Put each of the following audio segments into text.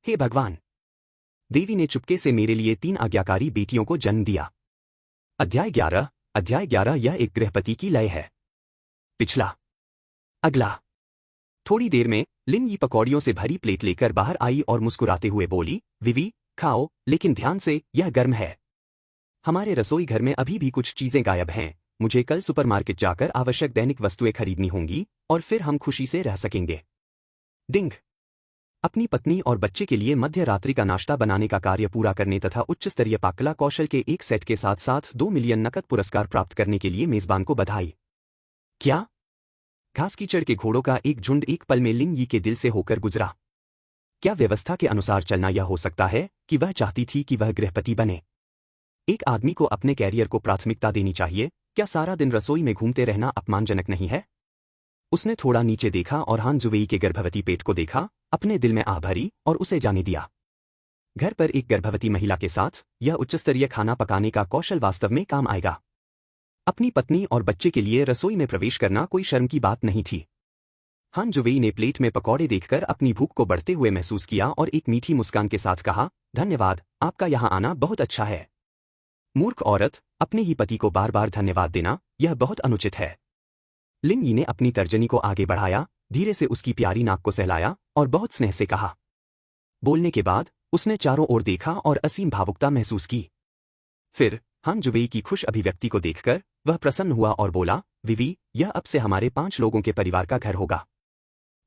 हे भगवान! देवी ने चुपके से मेरे लिए 3 आज्ञाकारी बेटियों को जन्म दिया। अध्याय 11 यह एक गृहपति की लय है। पिछला। अगला। थोड़ी देर में लिन यी पकौड़ियों से भरी प्लेट लेकर बाहर आई और मुस्कुराते हुए बोली, विवी, खाओ, लेकिन ध्यान से, यह गर्म है। हमारे रसोई घर में अभी भी कुछ चीजें गायब हैं। मुझे कल सुपरमार्केट जाकर आवश्यक दैनिक वस्तुएं खरीदनी होंगी और फिर हम खुशी से रह सकेंगे। डिंग। अपनी पत्नी और बच्चे के लिए मध्य रात्रि का नाश्ता बनाने का कार्य पूरा करने तथा उच्च स्तरीय पाककला कौशल के एक सेट के साथ साथ 2 मिलियन नकद पुरस्कार प्राप्त करने के लिए मेजबान को बधाई। क्या? घास कीचड़ के घोड़ों का एक झुंड एक पल में लिन यी के दिल से होकर गुजरा। क्या व्यवस्था के अनुसार चलना यह हो सकता है कि वह चाहती थी कि वह गृहपति बने? एक आदमी को अपने कैरियर को प्राथमिकता देनी चाहिए। क्या सारा दिन रसोई में घूमते रहना अपमानजनक नहीं है? उसने थोड़ा नीचे देखा और हान जुवेई के गर्भवती पेट को देखा, अपने दिल में आह भरी और उसे जाने दिया। घर पर एक गर्भवती महिला के साथ यह उच्चस्तरीय खाना पकाने का कौशल वास्तव में काम आएगा। अपनी पत्नी और बच्चे के लिए रसोई में प्रवेश करना कोई शर्म की बात नहीं थी। हान जुवेई ने प्लेट में पकौड़े देखकर अपनी भूख को बढ़ते हुए महसूस किया और एक मीठी मुस्कान के साथ कहा, धन्यवाद, आपका यहाँ आना बहुत अच्छा है। मूर्ख औरत, अपने ही पति को बार बार धन्यवाद देना, यह बहुत अनुचित है। लिन यी ने अपनी तर्जनी को आगे बढ़ाया, धीरे से उसकी प्यारी नाक को सहलाया और बहुत स्नेह से कहा। बोलने के बाद उसने चारों ओर देखा और असीम भावुकता महसूस की। फिर हान जुवेई की खुश अभिव्यक्ति को देखकर वह प्रसन्न हुआ और बोला, विवी, यह अब से हमारे 5 लोगों के परिवार का घर होगा।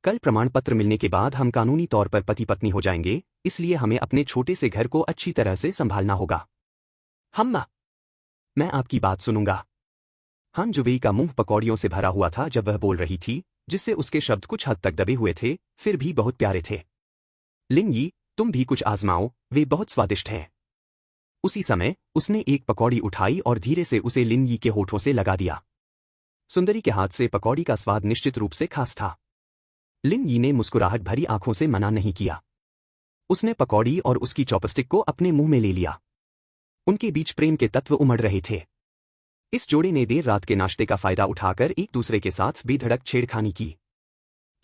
कल प्रमाण पत्र मिलने के बाद हम कानूनी तौर पर पति पत्नी हो जाएंगे, इसलिए हमें अपने छोटे से घर को अच्छी तरह से संभालना होगा। हम्मा, मैं आपकी बात सुनूंगा। हान जुवेई का मुंह पकौड़ियों से भरा हुआ था जब वह बोल रही थी, जिससे उसके शब्द कुछ हद तक दबे हुए थे, फिर भी बहुत प्यारे थे। लिन यी, तुम भी कुछ आजमाओ, वे बहुत स्वादिष्ट हैं। उसी समय उसने एक पकौड़ी उठाई और धीरे से उसे लिन यी के होठों से लगा दिया। सुंदरी के हाथ से पकौड़ी का स्वाद निश्चित रूप से खास था। लिन यी ने मुस्कुराहट भरी आंखों से मना नहीं किया। उसने पकौड़ी और उसकी चॉपस्टिक को अपने मुंह में ले लिया। उनके बीच प्रेम के तत्व उमड़ रहे थे। इस जोड़े ने देर रात के नाश्ते का फायदा उठाकर एक दूसरे के साथ बेधड़क छेड़खानी की।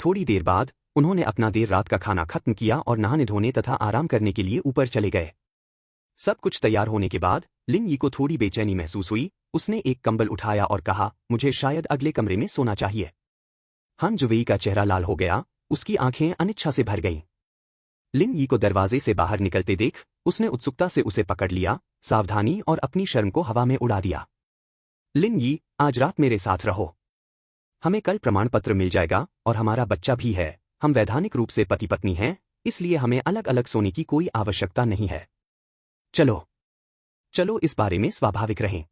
थोड़ी देर बाद उन्होंने अपना देर रात का खाना खत्म किया और नहाने धोने तथा आराम करने के लिए ऊपर चले गए। सब कुछ तैयार होने के बाद लिन यी को थोड़ी बेचैनी महसूस हुई। उसने एक कंबल उठाया और कहा, मुझे शायद अगले कमरे में सोना चाहिए। हान जुवेई का चेहरा लाल हो गया, उसकी आंखें अनिच्छा से भर गईं। लिन यी को दरवाजे से बाहर निकलते देख उसने उत्सुकता से उसे पकड़ लिया, सावधानी और अपनी शर्म को हवा में उड़ा दिया। लिन यी, आज रात मेरे साथ रहो। हमें कल प्रमाण पत्र मिल जाएगा और हमारा बच्चा भी है। हम वैधानिक रूप से पति पत्नी हैं, इसलिए हमें अलग अलग सोने की कोई आवश्यकता नहीं है। चलो इस बारे में स्वाभाविक रहें।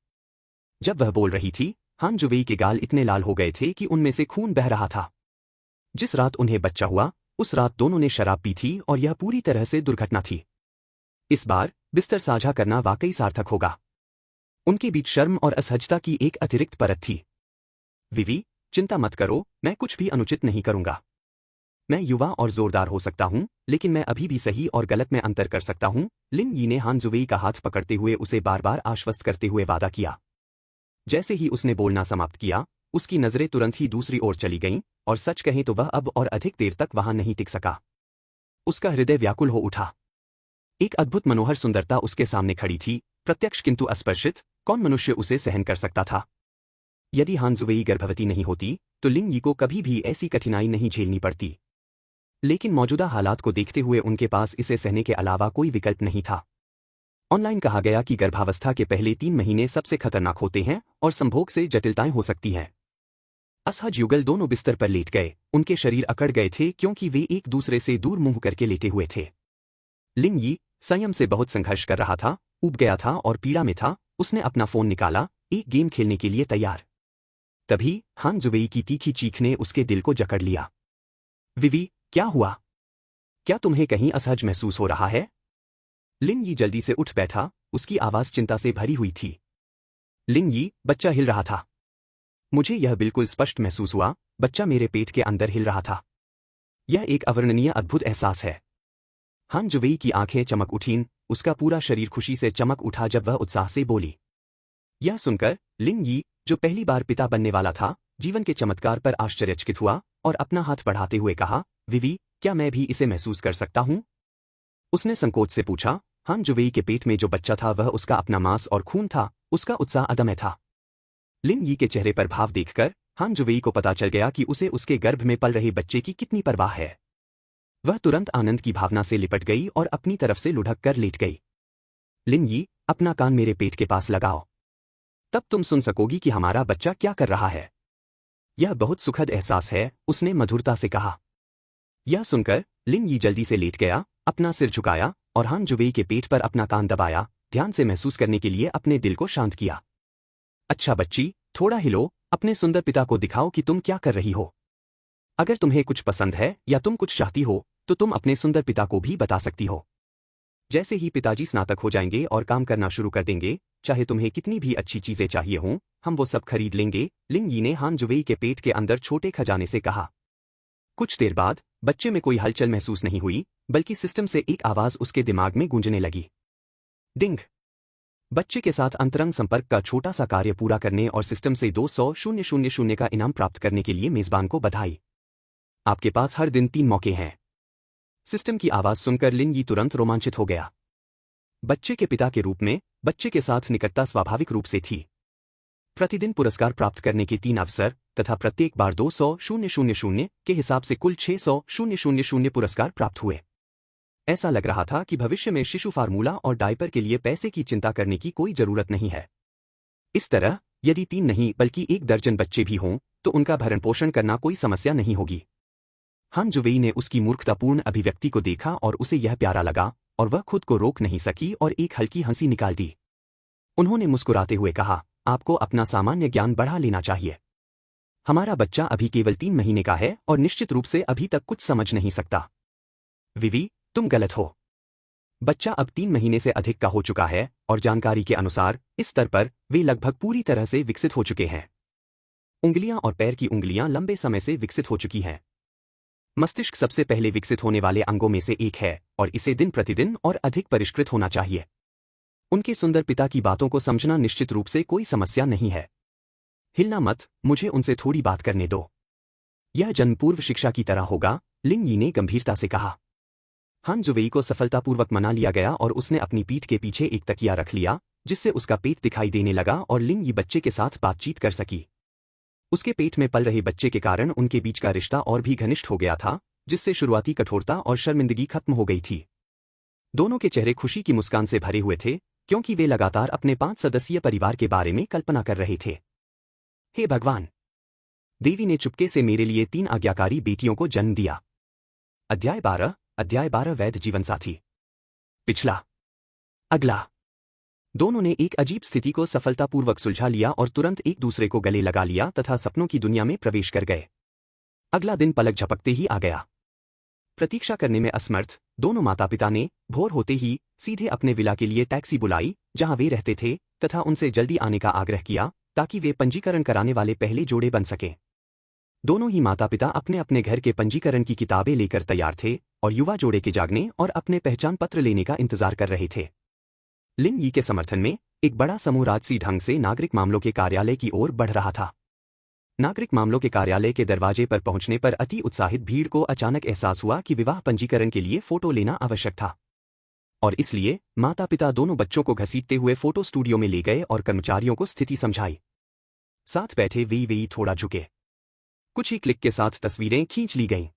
जब वह बोल रही थी, हान जुवेई के गाल इतने लाल हो गए थे कि उनमें से खून बह रहा था। जिस रात उन्हें बच्चा हुआ, उस रात दोनों ने शराब पी थी और यह पूरी तरह से दुर्घटना थी। इस बार बिस्तर साझा करना वाकई सार्थक होगा। उनके बीच शर्म और असहजता की एक अतिरिक्त परत थी। विवी, चिंता मत करो, मैं कुछ भी अनुचित नहीं करूंगा। मैं युवा और जोरदार हो सकता हूं, लेकिन मैं अभी भी सही और गलत में अंतर कर सकता हूं। लिन यी ने हान जुवेई का हाथ पकड़ते हुए उसे बार बार आश्वस्त करते हुए वादा किया। जैसे ही उसने बोलना समाप्त किया, उसकी नजरें तुरंत ही दूसरी ओर चली गईं, और सच कहें तो वह अब और अधिक देर तक वहां नहीं टिक सका। उसका हृदय व्याकुल हो उठा। एक अद्भुत मनोहर सुंदरता उसके सामने खड़ी थी, प्रत्यक्ष किंतु अस्पर्शित। कौन मनुष्य उसे सहन कर सकता था? यदि हान जुवेई गर्भवती नहीं होती, तो लिन यी को कभी भी ऐसी कठिनाई नहीं झेलनी पड़ती। लेकिन मौजूदा हालात को देखते हुए उनके पास इसे सहने के अलावा कोई विकल्प नहीं था। ऑनलाइन कहा गया कि गर्भावस्था के पहले 3 महीने सबसे खतरनाक होते हैं और संभोग से जटिलताएं हो सकती हैं। असहज युगल दोनों बिस्तर पर लेट गए, उनके शरीर अकड़ गए थे क्योंकि वे एक दूसरे से दूर मुंह करके लेटे हुए थे। लिन यी संयम से बहुत संघर्ष कर रहा था, ऊब गया था और पीड़ा में था। उसने अपना फोन निकाला, एक गेम खेलने के लिए तैयार। तभी हान जुवेई की तीखी चीख ने उसके दिल को जकड़ लिया। विवी, क्या हुआ? क्या तुम्हें कहीं असहज महसूस हो रहा है? लिन यी जल्दी से उठ बैठा, उसकी आवाज चिंता से भरी हुई थी। लिन यी, बच्चा हिल रहा था। मुझे यह बिल्कुल स्पष्ट महसूस हुआ, बच्चा मेरे पेट के अंदर हिल रहा था। यह एक अवर्णनीय अद्भुत एहसास है। हान जुवेई की आंखें चमक उठीं, उसका पूरा शरीर खुशी से चमक उठा जब वह उत्साह से बोली। यह सुनकर लिन यी, जो पहली बार पिता बनने वाला था, जीवन के चमत्कार पर आश्चर्यचकित हुआ और अपना हाथ बढ़ाते हुए कहा, विवी, क्या मैं भी इसे महसूस कर सकता हूं? उसने संकोच से पूछा। हान जुवेई के पेट में जो बच्चा था वह उसका अपना मांस और खून था, उसका उत्साह अदम्य था। लिन यी के चेहरे पर भाव देखकर हान जुवेई को पता चल गया कि उसे उसके गर्भ में पल रहे बच्चे की कितनी परवाह है। वह तुरंत आनंद की भावना से लिपट गई और अपनी तरफ से लुढ़क कर लेट गई। लिन यी, अपना कान मेरे पेट के पास लगाओ। तब तुम सुन सकोगी कि हमारा बच्चा क्या कर रहा है। यह बहुत सुखद एहसास है, उसने मधुरता से कहा। यह सुनकर लिन यी जल्दी से लेट गया, अपना सिर झुकाया और हान जुवेई के पेट पर अपना कान दबाया, ध्यान से महसूस करने के लिए अपने दिल को शांत किया। अच्छा बच्ची, थोड़ा हिलो, अपने सुंदर पिता को दिखाओ कि तुम क्या कर रही हो। अगर तुम्हें कुछ पसंद है या तुम कुछ चाहती हो तो तुम अपने सुंदर पिता को भी बता सकती हो। जैसे ही पिताजी स्नातक हो जाएंगे और काम करना शुरू कर देंगे, चाहे तुम्हें कितनी भी अच्छी चीजें चाहिए हों, हम वो सब खरीद लेंगे, लिन यी ने हान जुवेई के पेट के अंदर छोटे खजाने से कहा। कुछ देर बाद बच्चे में कोई हलचल महसूस नहीं हुई, बल्कि सिस्टम से एक आवाज उसके दिमाग में गूंजने लगी। डिंग। बच्चे के साथ अंतरंग संपर्क का छोटा सा कार्य पूरा करने और सिस्टम से 200,000 का इनाम प्राप्त करने के लिए मेजबान को बधाई। आपके पास हर दिन 3 मौके हैं। सिस्टम की आवाज सुनकर लिन यी तुरंत रोमांचित हो गया। बच्चे के पिता के रूप में बच्चे के साथ निकटता स्वाभाविक रूप से थी। प्रतिदिन पुरस्कार प्राप्त करने के 3 अवसर तथा प्रत्येक बार 200,000 के हिसाब से कुल 600,000 पुरस्कार प्राप्त हुए। ऐसा लग रहा था कि भविष्य में शिशु फार्मूला और डायपर के लिए पैसे की चिंता करने की कोई जरूरत नहीं है। इस तरह यदि 3 नहीं बल्कि 1 दर्जन बच्चे भी हों तो उनका भरण पोषण करना कोई समस्या नहीं होगी। हान जुवेई ने उसकी मूर्खतापूर्ण अभिव्यक्ति को देखा और उसे यह प्यारा लगा और वह खुद को रोक नहीं सकी और एक हल्की हंसी निकाल दी। उन्होंने मुस्कुराते हुए कहा, आपको अपना सामान्य ज्ञान बढ़ा लेना चाहिए। हमारा बच्चा अभी केवल 3 महीने का है और निश्चित रूप से अभी तक कुछ समझ नहीं सकता। विवी, तुम गलत हो। बच्चा अब 3 महीने से अधिक का हो चुका है और जानकारी के अनुसार इस स्तर पर वे लगभग पूरी तरह से विकसित हो चुके हैं। उंगलियां और पैर की उंगलियां लंबे समय से विकसित हो चुकी हैं। मस्तिष्क सबसे पहले विकसित होने वाले अंगों में से एक है और इसे दिन प्रतिदिन और अधिक परिष्कृत होना चाहिए। उनके सुंदर पिता की बातों को समझना निश्चित रूप से कोई समस्या नहीं है। हिलना मत, मुझे उनसे थोड़ी बात करने दो। यह जन्मपूर्व शिक्षा की तरह होगा, लिन यी ने गंभीरता से कहा। हान जुवेई को सफलतापूर्वक मना लिया गया और उसने अपनी पीठ के पीछे एक तकिया रख लिया, जिससे उसका पेट दिखाई देने लगा और लिन यी बच्चे के साथ बातचीत कर सकी। उसके पेट में पल रहे बच्चे के कारण उनके बीच का रिश्ता और भी घनिष्ठ हो गया था, जिससे शुरुआती कठोरता और शर्मिंदगी खत्म हो गई थी। दोनों के चेहरे खुशी की मुस्कान से भरे हुए थे, क्योंकि वे लगातार अपने 5 सदस्यीय परिवार के बारे में कल्पना कर रहे थे। हे भगवान! देवी ने चुपके से मेरे लिए 3 आज्ञाकारी बेटियों को जन्म दिया। अध्याय 12 वैध जीवनसाथी। पिछला। अगला। दोनों ने एक अजीब स्थिति को सफलतापूर्वक सुलझा लिया और तुरंत एक दूसरे को गले लगा लिया तथा सपनों की दुनिया में प्रवेश कर गए। अगला दिन पलक झपकते ही आ गया। प्रतीक्षा करने में असमर्थ दोनों माता पिता ने भोर होते ही सीधे अपने विला के लिए टैक्सी बुलाई जहां वे रहते थे तथा उनसे जल्दी आने का आग्रह किया ताकि वे पंजीकरण कराने वाले पहले जोड़े बन सकें। दोनों ही माता पिता अपने अपने घर के पंजीकरण की किताबें लेकर तैयार थे और युवा जोड़े के जागने और अपने पहचान पत्र लेने का इंतजार कर रहे थे। लिन यी के समर्थन में एक बड़ा समूह राजसी ढंग से नागरिक मामलों के कार्यालय की ओर बढ़ रहा था। नागरिक मामलों के कार्यालय के दरवाजे पर पहुंचने पर अति उत्साहित भीड़ को अचानक एहसास हुआ कि विवाह पंजीकरण के लिए फोटो लेना आवश्यक था, और इसलिए माता पिता दोनों बच्चों को घसीटते हुए फोटो स्टूडियो में ले गए और कर्मचारियों को स्थिति समझाई। साथ बैठे वे थोड़ा झुके। कुछ ही क्लिक के साथ तस्वीरें खींच ली गईं।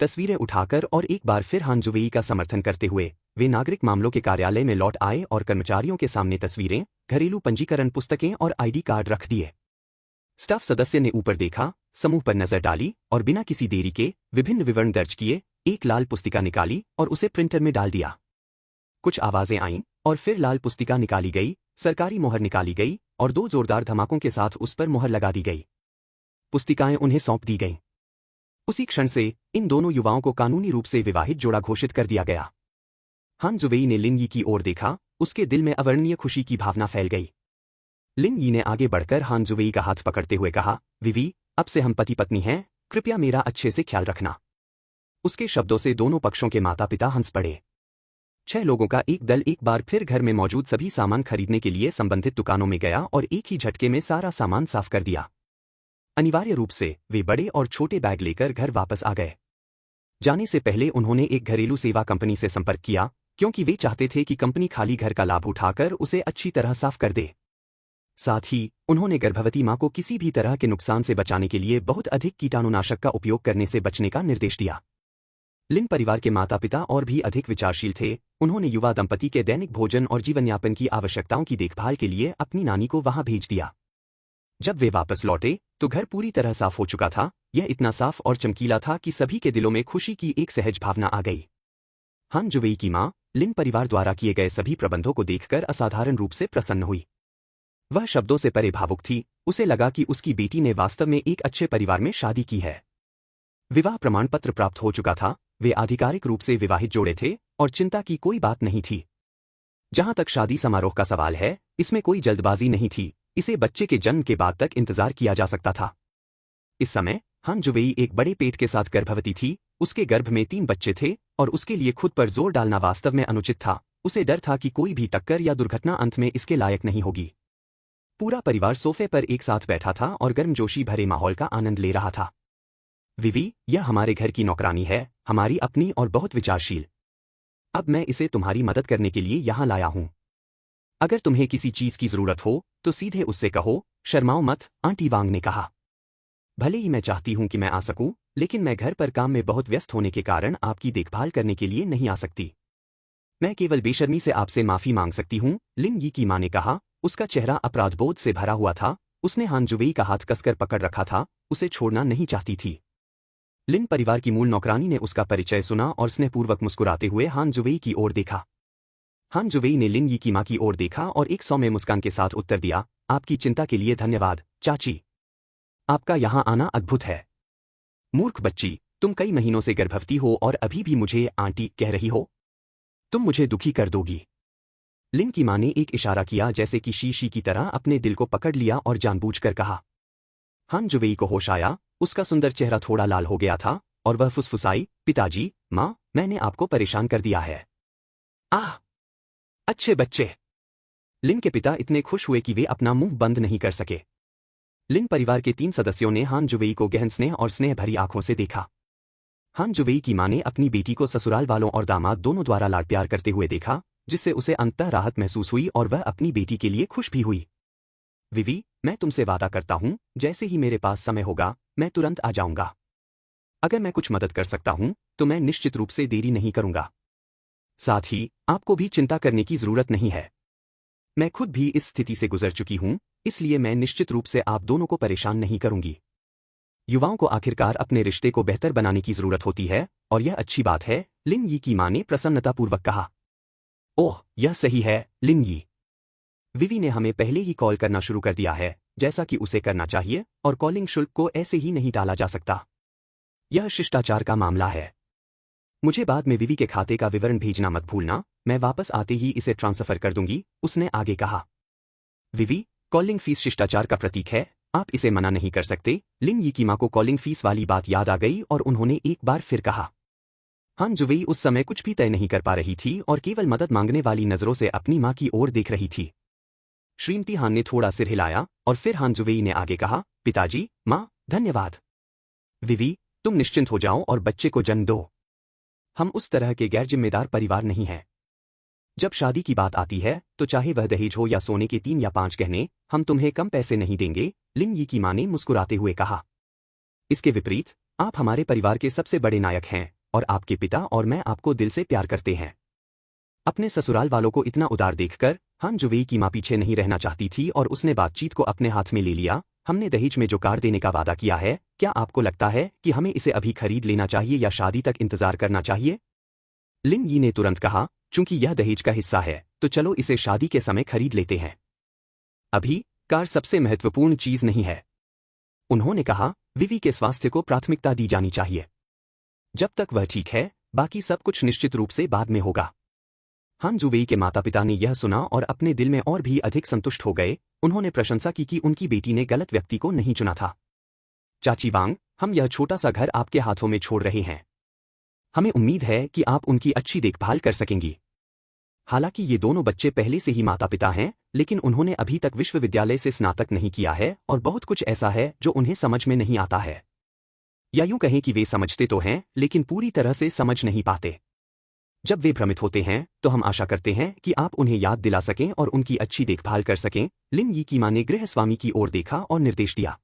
तस्वीरें उठाकर और एक बार फिर हान जुवेई का समर्थन करते हुए वे नागरिक मामलों के कार्यालय में लौट आए और कर्मचारियों के सामने तस्वीरें, घरेलू पंजीकरण पुस्तकें और आईडी कार्ड रख दिए। स्टाफ सदस्य ने ऊपर देखा, समूह पर नजर डाली और बिना किसी देरी के विभिन्न विवरण दर्ज किए एक लाल पुस्तिका निकाली और उसे प्रिंटर में डाल दिया। कुछ आवाजें आईं और फिर लाल पुस्तिका निकाली गई, सरकारी मोहर निकाली गई और 2 जोरदार धमाकों के साथ उस पर मोहर लगा दी गई। पुस्तिकाएं उन्हें सौंप दी गईं। उसी क्षण से इन दोनों युवाओं को कानूनी रूप से विवाहित जोड़ा घोषित कर दिया गया। हान जुवेई ने लिन यी की ओर देखा, उसके दिल में अवर्णनीय खुशी की भावना फैल गई। लिन यी ने आगे बढ़कर हान जुवेई का हाथ पकड़ते हुए कहा, विवी, अब से हम पति पत्नी हैं, कृपया मेरा अच्छे से ख्याल रखना। उसके शब्दों से दोनों पक्षों के माता पिता हंस पड़े। 6 लोगों का एक दल एक बार फिर घर में मौजूद सभी सामान खरीदने के लिए संबंधित दुकानों में गया और एक ही झटके में सारा सामान साफ कर दिया। अनिवार्य रूप से वे बड़े और छोटे बैग लेकर घर वापस आ गए। जाने से पहले उन्होंने एक घरेलू सेवा कंपनी से संपर्क किया, क्योंकि वे चाहते थे कि कंपनी खाली घर का लाभ उठाकर उसे अच्छी तरह साफ कर दे। साथ ही उन्होंने गर्भवती मां को किसी भी तरह के नुकसान से बचाने के लिए बहुत अधिक कीटाणुनाशक का उपयोग करने से बचने का निर्देश दिया। लिन परिवार के माता पिता और भी अधिक विचारशील थे। उन्होंने युवा दंपति के दैनिक भोजन और जीवनयापन की आवश्यकताओं की देखभाल के लिए अपनी नानी को वहां भेज दिया। जब वे वापस लौटे तो घर पूरी तरह साफ हो चुका था। यह इतना साफ और चमकीला था कि सभी के दिलों में खुशी की एक सहज भावना आ गई। हान जुवेई की मां लिन परिवार द्वारा किए गए सभी प्रबंधों को देखकर असाधारण रूप से प्रसन्न हुई। वह शब्दों से परे भावुक थी। उसे लगा कि उसकी बेटी ने वास्तव में एक अच्छे परिवार में शादी की है। विवाह प्रमाण पत्र प्राप्त हो चुका था। वे आधिकारिक रूप से विवाहित जोड़े थे और चिंता की कोई बात नहीं थी। जहां तक शादी समारोह का सवाल है, इसमें कोई जल्दबाजी नहीं थी। इसे बच्चे के जन्म के बाद तक इंतजार किया जा सकता था। इस समय हान जुवेई एक बड़े पेट के साथ गर्भवती थी। उसके गर्भ में 3 बच्चे थे और उसके लिए खुद पर जोर डालना वास्तव में अनुचित था। उसे डर था कि कोई भी टक्कर या दुर्घटना अंत में इसके लायक नहीं होगी। पूरा परिवार सोफे पर एक साथ बैठा था और गर्मजोशी भरे माहौल का आनंद ले रहा था। विवी, यह हमारे घर की नौकरानी है, हमारी अपनी और बहुत विचारशील। अब मैं इसे तुम्हारी मदद करने के लिए यहां लाया हूं। अगर तुम्हें किसी चीज की जरूरत हो तो सीधे उससे कहो, शर्माओ मत, आंटी वांग ने कहा। भले ही मैं चाहती हूं कि मैं आ सकूं, लेकिन मैं घर पर काम में बहुत व्यस्त होने के कारण आपकी देखभाल करने के लिए नहीं आ सकती। मैं केवल बेशर्मी से आपसे माफी मांग सकती हूं, लिन यी की मां ने कहा। उसका चेहरा अपराधबोध से भरा हुआ था। उसने हान जुवेई का हाथ कसकर पकड़ रखा था, उसे छोड़ना नहीं चाहती थी। लिन परिवार की मूल नौकरानी ने उसका परिचय सुना और स्नेहपूर्वक मुस्कुराते हुए हान जुवेई की ओर देखा। हान जुवेई ने लिन यी की मां की ओर देखा और एक सौम्य मुस्कान के साथ उत्तर दिया, आपकी चिंता के लिए धन्यवाद, चाची। आपका यहां आना अद्भुत है। मूर्ख बच्ची, तुम कई महीनों से गर्भवती हो और अभी भी मुझे आंटी कह रही हो? तुम मुझे दुखी कर दोगी। लिन की मां ने एक इशारा किया जैसे कि शीशी की तरह अपने दिल को पकड़ लिया और जानबूझकर कहा। हान जुवेई को होश आया। उसका सुंदर चेहरा थोड़ा लाल हो गया था और वह फुसफुसाई, पिताजी, मां, मैंने आपको परेशान कर दिया है। आह! अच्छे बच्चे। लिन के पिता इतने खुश हुए कि वे अपना मुंह बंद नहीं कर सके। लिन परिवार के 3 सदस्यों ने हान जुवेई को गहन स्नेह और स्नेह भरी आंखों से देखा। हान जुवेई की मां ने अपनी बेटी को ससुराल वालों और दामाद दोनों द्वारा लाड प्यार करते हुए देखा, जिससे उसे अंततः राहत महसूस हुई और वह अपनी बेटी के लिए खुश भी हुई। विवी, मैं तुमसे वादा करता हूं, जैसे ही मेरे पास समय होगा, मैं तुरंत आ जाऊंगा। अगर मैं कुछ मदद कर सकता हूं, तो मैं निश्चित रूप से देरी नहीं करूंगा। साथ ही आपको भी चिंता करने की जरूरत नहीं है। मैं खुद भी इस स्थिति से गुजर चुकी हूं, इसलिए मैं निश्चित रूप से आप दोनों को परेशान नहीं करूंगी। युवाओं को आखिरकार अपने रिश्ते को बेहतर बनाने की जरूरत होती है और यह अच्छी बात है, लिन यी की मां ने प्रसन्नतापूर्वक कहा। ओह, यह सही है, लिन यी। विवी ने हमें पहले ही कॉल करना शुरू कर दिया है, जैसा कि उसे करना चाहिए, और कॉलिंग शुल्क को ऐसे ही नहीं टाला जा सकता। यह शिष्टाचार का मामला है। मुझे बाद में विवी के खाते का विवरण भेजना मत भूलना, मैं वापस आते ही इसे ट्रांसफर कर दूंगी, उसने आगे कहा। विवी, कॉलिंग फीस शिष्टाचार का प्रतीक है, आप इसे मना नहीं कर सकते। लिन यी की मां को कॉलिंग फीस वाली बात याद आ गई और उन्होंने एक बार फिर कहा। हान जुवेई उस समय कुछ भी तय नहीं कर पा रही थी और केवल मदद मांगने वाली नजरों से अपनी मां की ओर देख रही थी। श्रीमती हान ने थोड़ा सिर हिलाया और फिर हान जुवेई ने आगे कहा, पिताजी, मां, धन्यवाद। विवी, तुम निश्चिंत हो जाओ और बच्चे को जन्म दो। हम उस तरह के गैर जिम्मेदार परिवार नहीं हैं। जब शादी की बात आती है, तो चाहे वह दहेज हो या सोने के 3 या 5 गहने, हम तुम्हें कम पैसे नहीं देंगे, लिन यी की मां ने मुस्कुराते हुए कहा। इसके विपरीत, आप हमारे परिवार के सबसे बड़े नायक हैं और आपके पिता और मैं आपको दिल से प्यार करते हैं। अपने ससुराल वालों को इतना उदार देखकर हान जुवेई की मां पीछे नहीं रहना चाहती थी और उसने बातचीत को अपने हाथ में ले लिया। हमने दहेज में जो कार देने का वादा किया है, क्या आपको लगता है कि हमें इसे अभी खरीद लेना चाहिए या शादी तक इंतजार करना चाहिए? लिन यी ने तुरंत कहा, चूंकि यह दहेज का हिस्सा है, तो चलो इसे शादी के समय खरीद लेते हैं। अभी कार सबसे महत्वपूर्ण चीज नहीं है। उन्होंने कहा, विवी के स्वास्थ्य को प्राथमिकता दी जानी चाहिए। जब तक वह ठीक है, बाकी सब कुछ निश्चित रूप से बाद में होगा। हान जुवेई के माता पिता ने यह सुना और अपने दिल में और भी अधिक संतुष्ट हो गए। उन्होंने प्रशंसा की कि उनकी बेटी ने गलत व्यक्ति को नहीं चुना था। चाची वांग, हम यह छोटा सा घर आपके हाथों में छोड़ रहे हैं। हमें उम्मीद है कि आप उनकी अच्छी देखभाल कर सकेंगी। हालांकि ये दोनों बच्चे पहले से ही माता पिता हैं, लेकिन उन्होंने अभी तक विश्वविद्यालय से स्नातक नहीं किया है और बहुत कुछ ऐसा है जो उन्हें समझ में नहीं आता है। या यूं कहें कि वे समझते तो हैं लेकिन पूरी तरह से समझ नहीं पाते। जब वे भ्रमित होते हैं तो हम आशा करते हैं कि आप उन्हें याद दिला सकें और उनकी अच्छी देखभाल कर सकें। लिन यी की मां ने गृहस्वामी की ओर देखा और निर्देश दिया।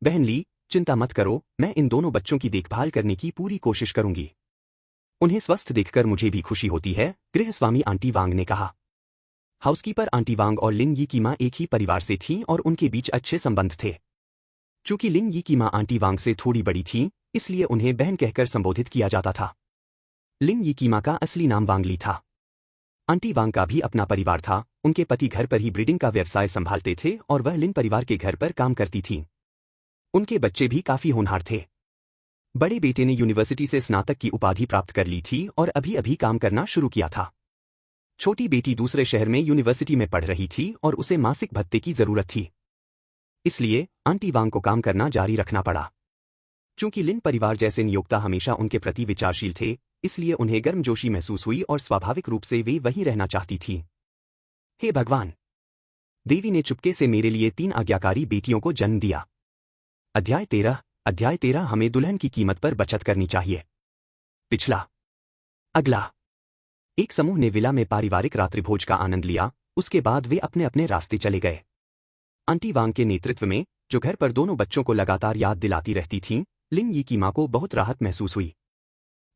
बहन ली, चिंता मत करो, मैं इन दोनों बच्चों की देखभाल करने की पूरी कोशिश करूंगी। उन्हें स्वस्थ देखकर मुझे भी खुशी होती है, गृहस्वामी आंटी वांग ने कहा। हाउसकीपर आंटी वांग और लिन यी की मां एक ही परिवार से थीं और उनके बीच अच्छे संबंध थे। चूंकि लिन यी की मां आंटी वांग से थोड़ी बड़ी थीं, इसलिए उन्हें बहन कहकर संबोधित किया जाता था। लिन यी की मां का असली नाम वांग ली था। आंटी वांग का भी अपना परिवार था, उनके पति घर पर ही ब्रीडिंग का व्यवसाय संभालते थे और वह लिन परिवार के घर पर काम करती थीं। उनके बच्चे भी काफी होनहार थे। बड़े बेटे ने यूनिवर्सिटी से स्नातक की उपाधि प्राप्त कर ली थी और अभी अभी काम करना शुरू किया था। छोटी बेटी दूसरे शहर में यूनिवर्सिटी में पढ़ रही थी और उसे मासिक भत्ते की जरूरत थी। इसलिए आंटी वांग को काम करना जारी रखना पड़ा। चूंकि लिन परिवार जैसे नियोक्ता हमेशा उनके प्रति विचारशील थे, इसलिए उन्हें गर्मजोशी महसूस हुई और स्वाभाविक रूप से वे वहीं रहना चाहती थीं। हे भगवान! देवी ने चुपके से मेरे लिए 3 आज्ञाकारी बेटियों को जन्म दिया। अध्याय 13 हमें दुल्हन की कीमत पर बचत करनी चाहिए। पिछला। अगला। एक समूह ने विला में पारिवारिक रात्रिभोज का आनंद लिया, उसके बाद वे अपने अपने रास्ते चले गए। आंटी वांग के नेतृत्व में, जो घर पर दोनों बच्चों को लगातार याद दिलाती रहती थीं, लिन यी की मां को बहुत राहत महसूस हुई।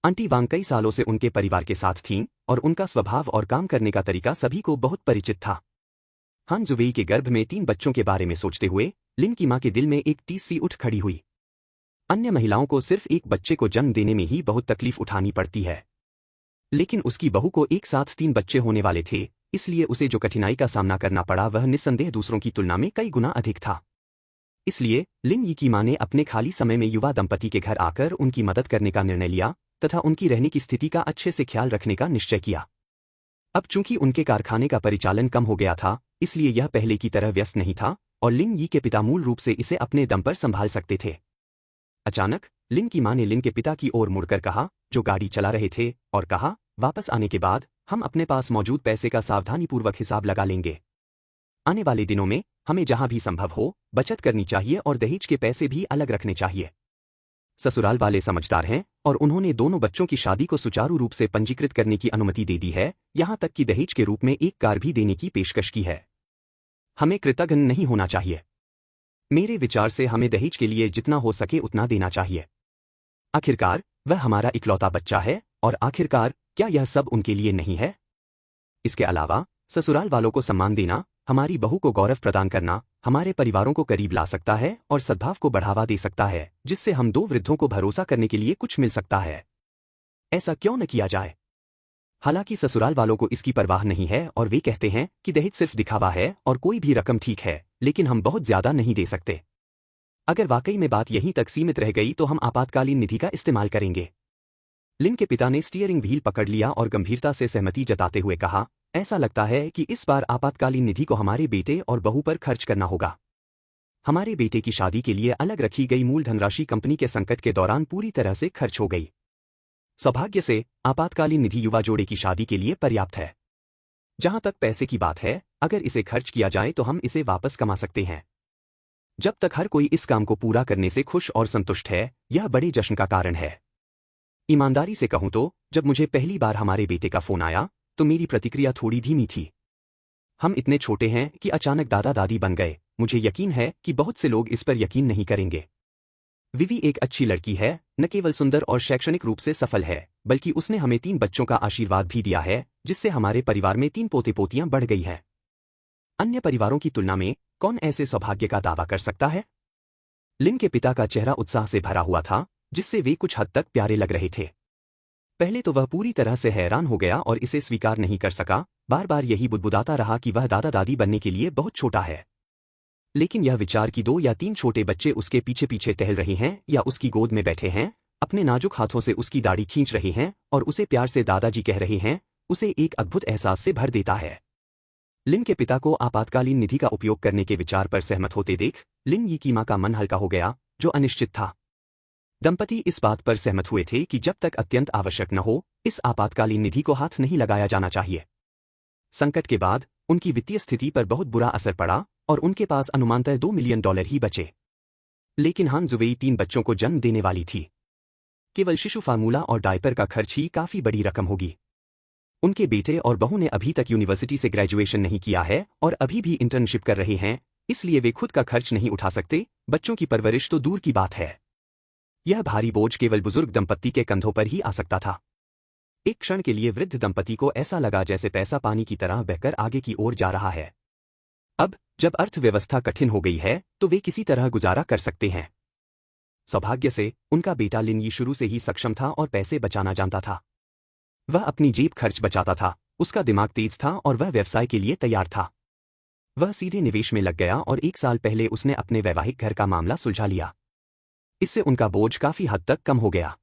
आंटी वांग कई सालों से उनके परिवार के साथ थीं और उनका स्वभाव और काम करने का तरीका सभी को बहुत परिचित था। हान जुवेई के गर्भ में 3 बच्चों के बारे में सोचते हुए लिन की मां के दिल में एक टीस सी उठ खड़ी हुई। अन्य महिलाओं को सिर्फ एक बच्चे को जन्म देने में ही बहुत तकलीफ उठानी पड़ती है, लेकिन उसकी बहू को एक साथ 3 बच्चे होने वाले थे, इसलिए उसे जो कठिनाई का सामना करना पड़ा वह निस्संदेह दूसरों की तुलना में कई गुना अधिक था। इसलिए लिन यी की मां ने अपने खाली समय में युवा दंपति के घर आकर उनकी मदद करने का निर्णय लिया तथा उनकी रहने की स्थिति का अच्छे से ख्याल रखने का निश्चय किया। अब चूंकि उनके कारखाने का परिचालन कम हो गया था, इसलिए यह पहले की तरह व्यस्त नहीं था और लिन यी के पिता मूल रूप से इसे अपने दम पर संभाल सकते थे। अचानक लिन की मां ने लिन के पिता की ओर मुड़कर कहा, जो गाड़ी चला रहे थे, और कहा, वापस आने के बाद हम अपने पास मौजूद पैसे का सावधानीपूर्वक हिसाब लगा लेंगे। आने वाले दिनों में हमें जहां भी संभव हो बचत करनी चाहिए और दहेज के पैसे भी अलग रखने चाहिए। ससुराल वाले समझदार हैं और उन्होंने दोनों बच्चों की शादी को सुचारू रूप से पंजीकृत करने की अनुमति दे दी है, यहां तक कि दहेज के रूप में एक कार भी देने की पेशकश की है। हमें कृतज्ञ नहीं होना चाहिए। मेरे विचार से हमें दहेज के लिए जितना हो सके उतना देना चाहिए। आखिरकार वह हमारा इकलौता बच्चा है और आखिरकार क्या यह सब उनके लिए नहीं है? इसके अलावा ससुराल वालों को सम्मान देना, हमारी बहू को गौरव प्रदान करना, हमारे परिवारों को करीब ला सकता है और सद्भाव को बढ़ावा दे सकता है, जिससे हम 2 वृद्धों को भरोसा करने के लिए कुछ मिल सकता है। ऐसा क्यों न किया जाए? हालांकि ससुराल वालों को इसकी परवाह नहीं है और वे कहते हैं कि दहेज सिर्फ दिखावा है और कोई भी रकम ठीक है, लेकिन हम बहुत ज्यादा नहीं दे सकते। अगर वाकई में बात यहीं तक सीमित रह गई तो हम आपातकालीन निधि का इस्तेमाल करेंगे। लिन के पिता ने स्टीयरिंग व्हील पकड़ लिया और गंभीरता से सहमति जताते हुए कहा, ऐसा लगता है कि इस बार आपातकालीन निधि को हमारे बेटे और बहू पर खर्च करना होगा। हमारे बेटे की शादी के लिए अलग रखी गई मूल धनराशि कंपनी के संकट के दौरान पूरी तरह से खर्च हो गई। सौभाग्य से आपातकालीन निधि युवा जोड़े की शादी के लिए पर्याप्त है। जहां तक पैसे की बात है, अगर इसे खर्च किया जाए तो हम इसे वापस कमा सकते हैं। जब तक हर कोई इस काम को पूरा करने से खुश और संतुष्ट है, यह बड़े जश्न का कारण है। ईमानदारी से कहूं तो जब मुझे पहली बार हमारे बेटे का फोन आया तो मेरी प्रतिक्रिया थोड़ी धीमी थी। हम इतने छोटे हैं कि अचानक दादा दादी बन गए। मुझे यकीन है कि बहुत से लोग इस पर यकीन नहीं करेंगे। विवी एक अच्छी लड़की है, न केवल सुंदर और शैक्षणिक रूप से सफल है, बल्कि उसने हमें 3 बच्चों का आशीर्वाद भी दिया है, जिससे हमारे परिवार में 3 पोते पोतियां बढ़ गई हैं। अन्य परिवारों की तुलना में कौन ऐसे सौभाग्य का दावा कर सकता है? लिन के पिता का चेहरा उत्साह से भरा हुआ था, जिससे वे कुछ हद तक प्यारे लग रहे थे। पहले तो वह पूरी तरह से हैरान हो गया और इसे स्वीकार नहीं कर सका, बार बार यही बुदबुदाता रहा कि वह दादा दादी बनने के लिए बहुत छोटा है। लेकिन यह विचार कि 2 या 3 छोटे बच्चे उसके पीछे पीछे टहल रहे हैं या उसकी गोद में बैठे हैं, अपने नाजुक हाथों से उसकी दाढ़ी खींच रहे हैं और उसे प्यार से दादाजी कह रहे हैं, उसे एक अद्भुत एहसास से भर देता है। लिन के पिता को आपातकालीन निधि का उपयोग करने के विचार पर सहमत होते देख लिन यी की मां का मन हल्का हो गया, जो अनिश्चित था। दंपति इस बात पर सहमत हुए थे कि जब तक अत्यंत आवश्यक न हो, इस आपातकालीन निधि को हाथ नहीं लगाया जाना चाहिए। संकट के बाद उनकी वित्तीय स्थिति पर बहुत बुरा असर पड़ा और उनके पास अनुमानतः $2 मिलियन ही बचे। लेकिन हान जुवेई 3 बच्चों को जन्म देने वाली थी। केवल शिशु फार्मूला और डायपर का खर्च ही काफी बड़ी रकम होगी। उनके बेटे और बहू ने अभी तक यूनिवर्सिटी से ग्रेजुएशन नहीं किया है और अभी भी इंटर्नशिप कर रहे हैं, इसलिए वे खुद का खर्च नहीं उठा सकते, बच्चों की परवरिश तो दूर की बात है। यह भारी बोझ केवल बुजुर्ग दंपत्ति के कंधों पर ही आ सकता था। एक क्षण के लिए वृद्ध दंपति को ऐसा लगा जैसे पैसा पानी की तरह बहकर आगे की ओर जा रहा है। अब जब अर्थव्यवस्था कठिन हो गई है तो वे किसी तरह गुजारा कर सकते हैं। सौभाग्य से उनका बेटा लिन यी शुरू से ही सक्षम था और पैसे बचाना जानता था। वह अपनी जेब खर्च बचाता था, उसका दिमाग तेज था और वह व्यवसाय के लिए तैयार था। वह सीधे निवेश में लग गया और 1 साल पहले उसने अपने वैवाहिक घर का मामला सुलझा लिया। इससे उनका बोझ काफी हद तक कम हो गया।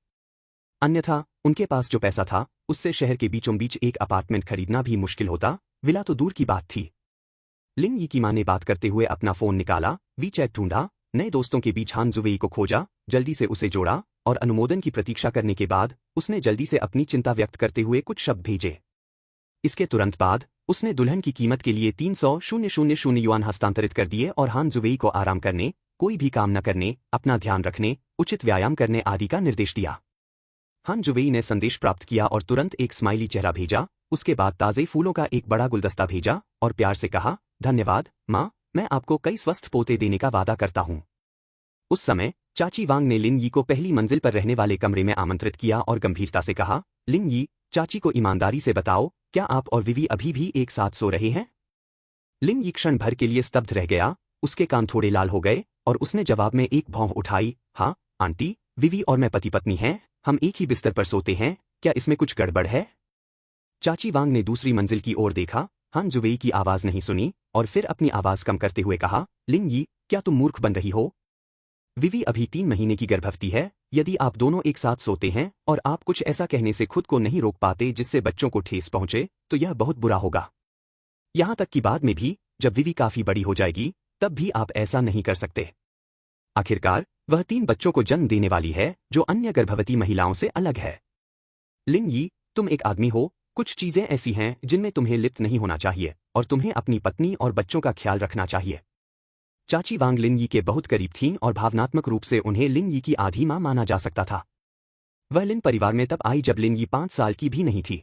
अन्यथा उनके पास जो पैसा था उससे शहर के बीचों बीच एक अपार्टमेंट खरीदना भी मुश्किल होता, विला तो दूर की बात थी। लिन यी की मां ने बात करते हुए अपना फोन निकाला, वीचैट ढूंढा, नए दोस्तों के बीच हान जुवेई को खोजा, जल्दी से उसे जोड़ा और अनुमोदन की प्रतीक्षा करने के बाद उसने जल्दी से अपनी चिंता व्यक्त करते हुए कुछ शब्द भेजे। इसके तुरंत बाद उसने दुल्हन की कीमत के लिए 300,000 युआन हस्तांतरित कर दिए और हान जुवेई को आराम करने, कोई भी काम न करने, अपना ध्यान रखने, उचित व्यायाम करने आदि का निर्देश दिया। हान जुवेई ने संदेश प्राप्त किया और तुरंत एक स्माइली चेहरा भेजा, उसके बाद ताजे फूलों का एक बड़ा गुलदस्ता भेजा और प्यार से कहा, धन्यवाद मां, मैं आपको कई स्वस्थ पोते देने का वादा करता हूं। उस समय चाची वांग ने लिन यी को पहली मंजिल पर रहने वाले कमरे में आमंत्रित किया और गंभीरता से कहा, लिन यी, चाची को ईमानदारी से बताओ, क्या आप और विवी अभी भी एक साथ सो रहे हैं? लिन यी क्षण भर के लिए स्तब्ध रह गया, उसके कान थोड़े लाल हो गए और उसने जवाब में एक भौं उठाई, हाँ आंटी, विवी और मैं पति पत्नी हैं, हम एक ही बिस्तर पर सोते हैं, क्या इसमें कुछ गड़बड़ है? चाची वांग ने दूसरी मंजिल की ओर देखा, हान जुवेई की आवाज नहीं सुनी और फिर अपनी आवाज कम करते हुए कहा, लिन यी, क्या तुम मूर्ख बन रही हो? विवी अभी 3 महीने की गर्भवती है, यदि आप दोनों एक साथ सोते हैं और आप कुछ ऐसा कहने से खुद को नहीं रोक पाते जिससे बच्चों को ठेस पहुंचे, तो यह बहुत बुरा होगा। यहां तक कि बाद में भी, जब विवी काफी बड़ी हो जाएगी, तब भी आप ऐसा नहीं कर सकते। आखिरकार वह 3 बच्चों को जन्म देने वाली है, जो अन्य गर्भवती महिलाओं से अलग है। लिन यी, तुम एक आदमी हो, कुछ चीजें ऐसी हैं जिनमें तुम्हें लिप्त नहीं होना चाहिए और तुम्हें अपनी पत्नी और बच्चों का ख्याल रखना चाहिए। चाची वांग लिन यी के बहुत करीब थीं और भावनात्मक रूप से उन्हें लिन यी की आधी मां माना जा सकता था। वह लिन परिवार में तब आई जब लिन यी 5 साल की भी नहीं थी।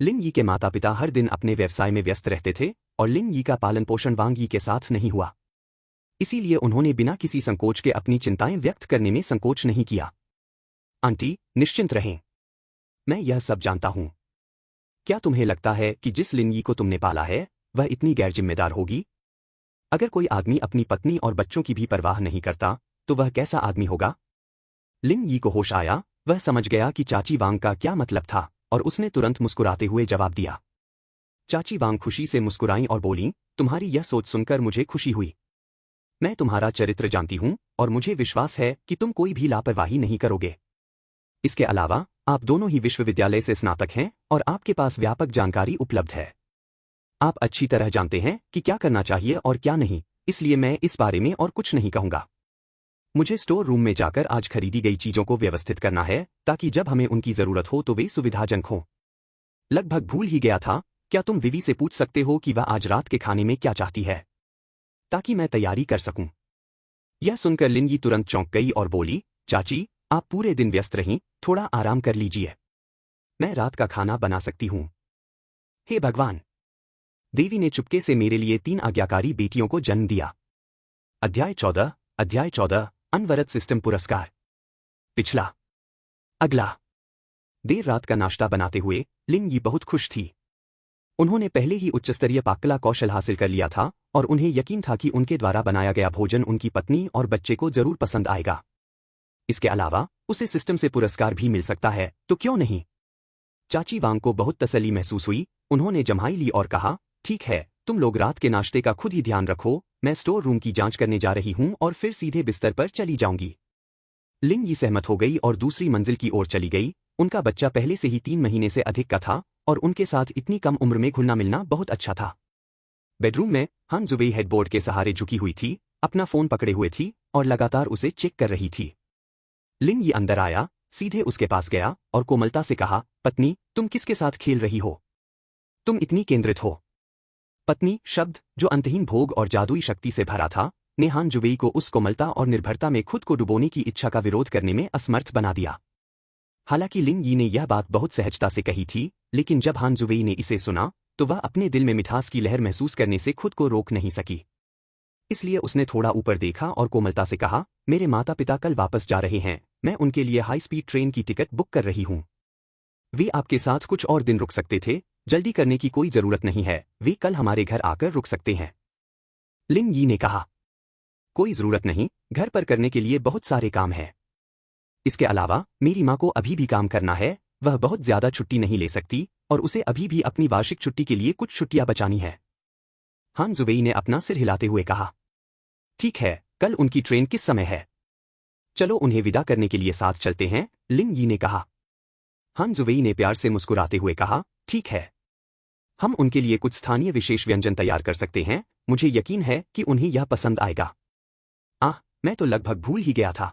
लिन यी के माता पिता हर दिन अपने व्यवसाय में व्यस्त रहते थे और लिन यी का पालन पोषण वांग यी के साथ नहीं हुआ। इसीलिए उन्होंने बिना किसी संकोच के अपनी चिंताएं व्यक्त करने में संकोच नहीं किया। आंटी, निश्चिंत रहें, मैं यह सब जानता हूं। क्या तुम्हें लगता है कि जिस लिन यी को तुमने पाला है, वह इतनी गैर जिम्मेदार होगी? अगर कोई आदमी अपनी पत्नी और बच्चों की भी परवाह नहीं करता, तो वह कैसा आदमी होगा? लिन यी को होश आया, वह समझ गया कि चाची वांग का क्या मतलब था और उसने तुरंत मुस्कुराते हुए जवाब दिया। चाची वांग खुशी से मुस्कुराईं और बोलीं, तुम्हारी यह सोच सुनकर मुझे खुशी हुई। मैं तुम्हारा चरित्र जानती हूं और मुझे विश्वास है कि तुम कोई भी लापरवाही नहीं करोगे। इसके अलावा आप दोनों ही विश्वविद्यालय से स्नातक हैं और आपके पास व्यापक जानकारी उपलब्ध है। आप अच्छी तरह जानते हैं कि क्या करना चाहिए और क्या नहीं, इसलिए मैं इस बारे में और कुछ नहीं कहूंगा। मुझे स्टोर रूम में जाकर आज खरीदी गई चीजों को व्यवस्थित करना है ताकि जब हमें उनकी जरूरत हो तो वे सुविधाजनक हों। लगभग भूल ही गया था, क्या तुम विवी से पूछ सकते हो कि वह आज रात के खाने में क्या चाहती है, ताकि मैं तैयारी कर सकूं? यह सुनकर लिन यी तुरंत चौंक गई और बोली, चाची, आप पूरे दिन व्यस्त रहीं, थोड़ा आराम कर लीजिए। मैं रात का खाना बना सकती हूं। हे भगवान! देवी ने चुपके से मेरे लिए 3 आज्ञाकारी बेटियों को जन्म दिया। अध्याय 14 अनवरत सिस्टम पुरस्कार। पिछला। अगला। देर रात का नाश्ता बनाते हुए लिन यी बहुत खुश थी। उन्होंने पहले ही उच्चस्तरीय पाककला कौशल हासिल कर लिया था और उन्हें यकीन था कि उनके द्वारा बनाया गया भोजन उनकी पत्नी और बच्चे को जरूर पसंद आएगा। इसके अलावा उसे सिस्टम से पुरस्कार भी मिल सकता है, तो क्यों नहीं? चाची वांग को बहुत तसल्ली महसूस हुई, उन्होंने जम्हाई ली और कहा, ठीक है, तुम लोग रात के नाश्ते का खुद ही ध्यान रखो, मैं स्टोर रूम की जांच करने जा रही हूं और फिर सीधे बिस्तर पर चली जाऊंगी। लिन यी सहमत हो गई और दूसरी मंजिल की ओर चली गई। उनका बच्चा पहले से ही 3 महीने से अधिक का था और उनके साथ इतनी कम उम्र में घुलना मिलना बहुत अच्छा था। बेडरूम में हान जुवेई हेडबोर्ड के सहारे झुकी हुई थी, अपना फोन पकड़े हुए थी और लगातार उसे चेक कर रही थी। लिन यी अंदर आया, सीधे उसके पास गया और कोमलता से कहा, पत्नी, तुम किसके साथ खेल रही हो? तुम इतनी केंद्रित हो। पत्नी शब्द, जो अंतहीन भोग और जादुई शक्ति से भरा था, ने हान जुवेई को उस कोमलता और निर्भरता में खुद को डुबोने की इच्छा का विरोध करने में असमर्थ बना दिया। हालांकि लिन यी ने यह बात बहुत सहजता से कही थी, लेकिन जब हान जुवेई ने इसे सुना तो वह अपने दिल में मिठास की लहर महसूस करने से खुद को रोक नहीं सकी। इसलिए उसने थोड़ा ऊपर देखा और कोमलता से कहा, मेरे माता पिता कल वापस जा रहे हैं, मैं उनके लिए हाई स्पीड ट्रेन की टिकट बुक कर रही हूं। वे आपके साथ कुछ और दिन रुक सकते थे, जल्दी करने की कोई जरूरत नहीं है, वे कल हमारे घर आकर रुक सकते हैं। लिन यी ने कहा, कोई जरूरत नहीं, घर पर करने के लिए बहुत सारे काम हैं। इसके अलावा मेरी माँ को अभी भी काम करना है, वह बहुत ज्यादा छुट्टी नहीं ले सकती और उसे अभी भी अपनी वार्षिक छुट्टी के लिए कुछ छुट्टियां बचानी है। हान जुवेई ने अपना सिर हिलाते हुए कहा, ठीक है, कल उनकी ट्रेन किस समय है? चलो उन्हें विदा करने के लिए साथ चलते हैं, लिन यी ने कहा। हान जुवेई ने प्यार से मुस्कुराते हुए कहा, ठीक है। हम उनके लिए कुछ स्थानीय विशेष व्यंजन तैयार कर सकते हैं, मुझे यकीन है कि उन्हें यह पसंद आएगा। मैं तो लगभग भूल ही गया था।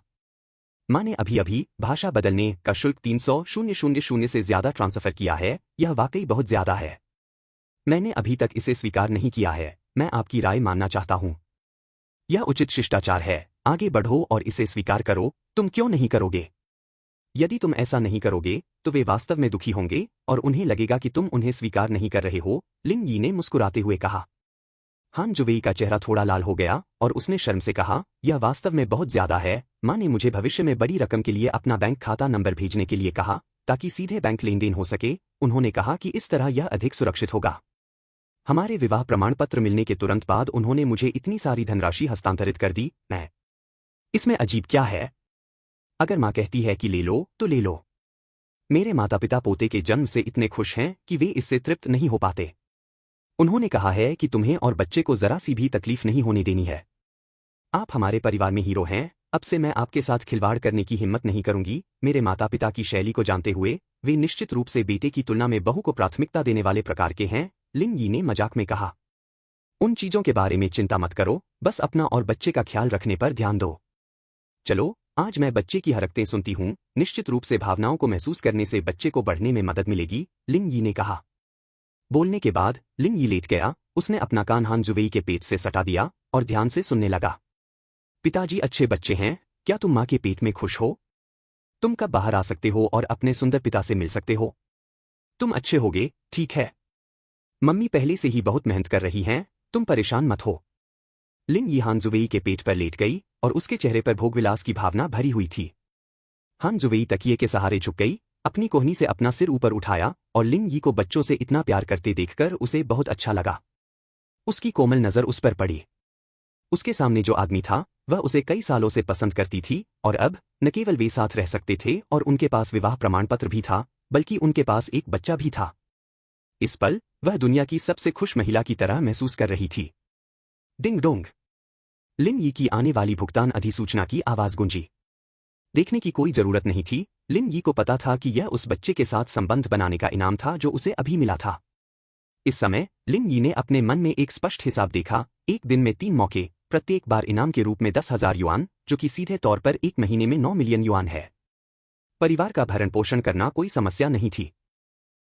माँ ने अभी अभी भाषा बदलने का शुल्क 300,000 से ज्यादा ट्रांसफर किया है, यह वाकई बहुत ज्यादा है। मैंने अभी तक इसे स्वीकार नहीं किया है, मैं आपकी राय मानना चाहता हूं। यह उचित शिष्टाचार है, आगे बढ़ो और इसे स्वीकार करो, तुम क्यों नहीं करोगे? यदि तुम ऐसा नहीं करोगे तो वे वास्तव में दुखी होंगे और उन्हें लगेगा कि तुम उन्हें स्वीकार नहीं कर रहे हो, लिन यी ने मुस्कुराते हुए कहा। हान जुवेई का चेहरा थोड़ा लाल हो गया और उसने शर्म से कहा, यह वास्तव में बहुत ज्यादा है। माँ ने मुझे भविष्य में बड़ी रकम के लिए अपना बैंक खाता नंबर भेजने के लिए कहा ताकि सीधे बैंक लेन देन हो सके। उन्होंने कहा कि इस तरह यह अधिक सुरक्षित होगा। हमारे विवाह प्रमाण पत्र मिलने के तुरंत बाद उन्होंने मुझे इतनी सारी धनराशि हस्तांतरित कर दी। मैं इसमें अजीब क्या है? अगर माँ कहती है कि ले लो तो ले लो। मेरे माता पिता पोते के जन्म से इतने खुश हैं कि वे इससे तृप्त नहीं हो पाते। उन्होंने कहा है कि तुम्हें और बच्चे को जरा सी भी तकलीफ नहीं होने देनी है। आप हमारे परिवार में हीरो हैं, अब से मैं आपके साथ खिलवाड़ करने की हिम्मत नहीं करूंगी। मेरे माता पिता की शैली को जानते हुए वे निश्चित रूप से बेटे की तुलना में बहू को प्राथमिकता देने वाले प्रकार के हैं, लिन यी ने मजाक में कहा। उन चीजों के बारे में चिंता मत करो, बस अपना और बच्चे का ख्याल रखने पर ध्यान दो। चलो, आज मैं बच्चे की हरकतें सुनती हूँ, निश्चित रूप से भावनाओं को महसूस करने से बच्चे को बढ़ने में मदद मिलेगी, लिन यी ने कहा। बोलने के बाद लिन यी लेट गया, उसने अपना कान हान जुवेई के पेट से सटा दिया और ध्यान से सुनने लगा। पिताजी अच्छे बच्चे हैं, क्या तुम माँ के पेट में खुश हो? तुम कब बाहर आ सकते हो और अपने सुंदर पिता से मिल सकते हो? तुम अच्छे होगे, ठीक है। मम्मी पहले से ही बहुत मेहनत कर रही हैं, तुम परेशान मत हो। लिन यी हान जुवेई के पेट पर लेट गई और उसके चेहरे पर भोगविलास की भावना भरी हुई थी। हान जुवेई तकिए के सहारे झुक गई, अपनी कोहनी से अपना सिर ऊपर उठाया और लिन यी को बच्चों से इतना प्यार करते देखकर उसे बहुत अच्छा लगा। उसकी कोमल नजर उस पर पड़ी। उसके सामने जो आदमी था वह उसे कई सालों से पसंद करती थी और अब न केवल वे साथ रह सकते थे और उनके पास विवाह प्रमाण पत्र भी था, बल्कि उनके पास एक बच्चा भी था। इस पल वह दुनिया की सबसे खुश महिला की तरह महसूस कर रही थी। Ding dong. लिन यी की आने वाली भुगतान अधिसूचना की आवाज गूंजी। देखने की कोई जरूरत नहीं थी, लिन यी को पता था कि यह उस बच्चे के साथ संबंध बनाने का इनाम था जो उसे अभी मिला था। इस समय लिन यी ने अपने मन में एक स्पष्ट हिसाब देखा, एक दिन में 3 मौके, प्रत्येक बार इनाम के रूप में 10,000 युआन, जो कि सीधे तौर पर एक महीने में 9 मिलियन युआन है। परिवार का भरण पोषण करना कोई समस्या नहीं थी।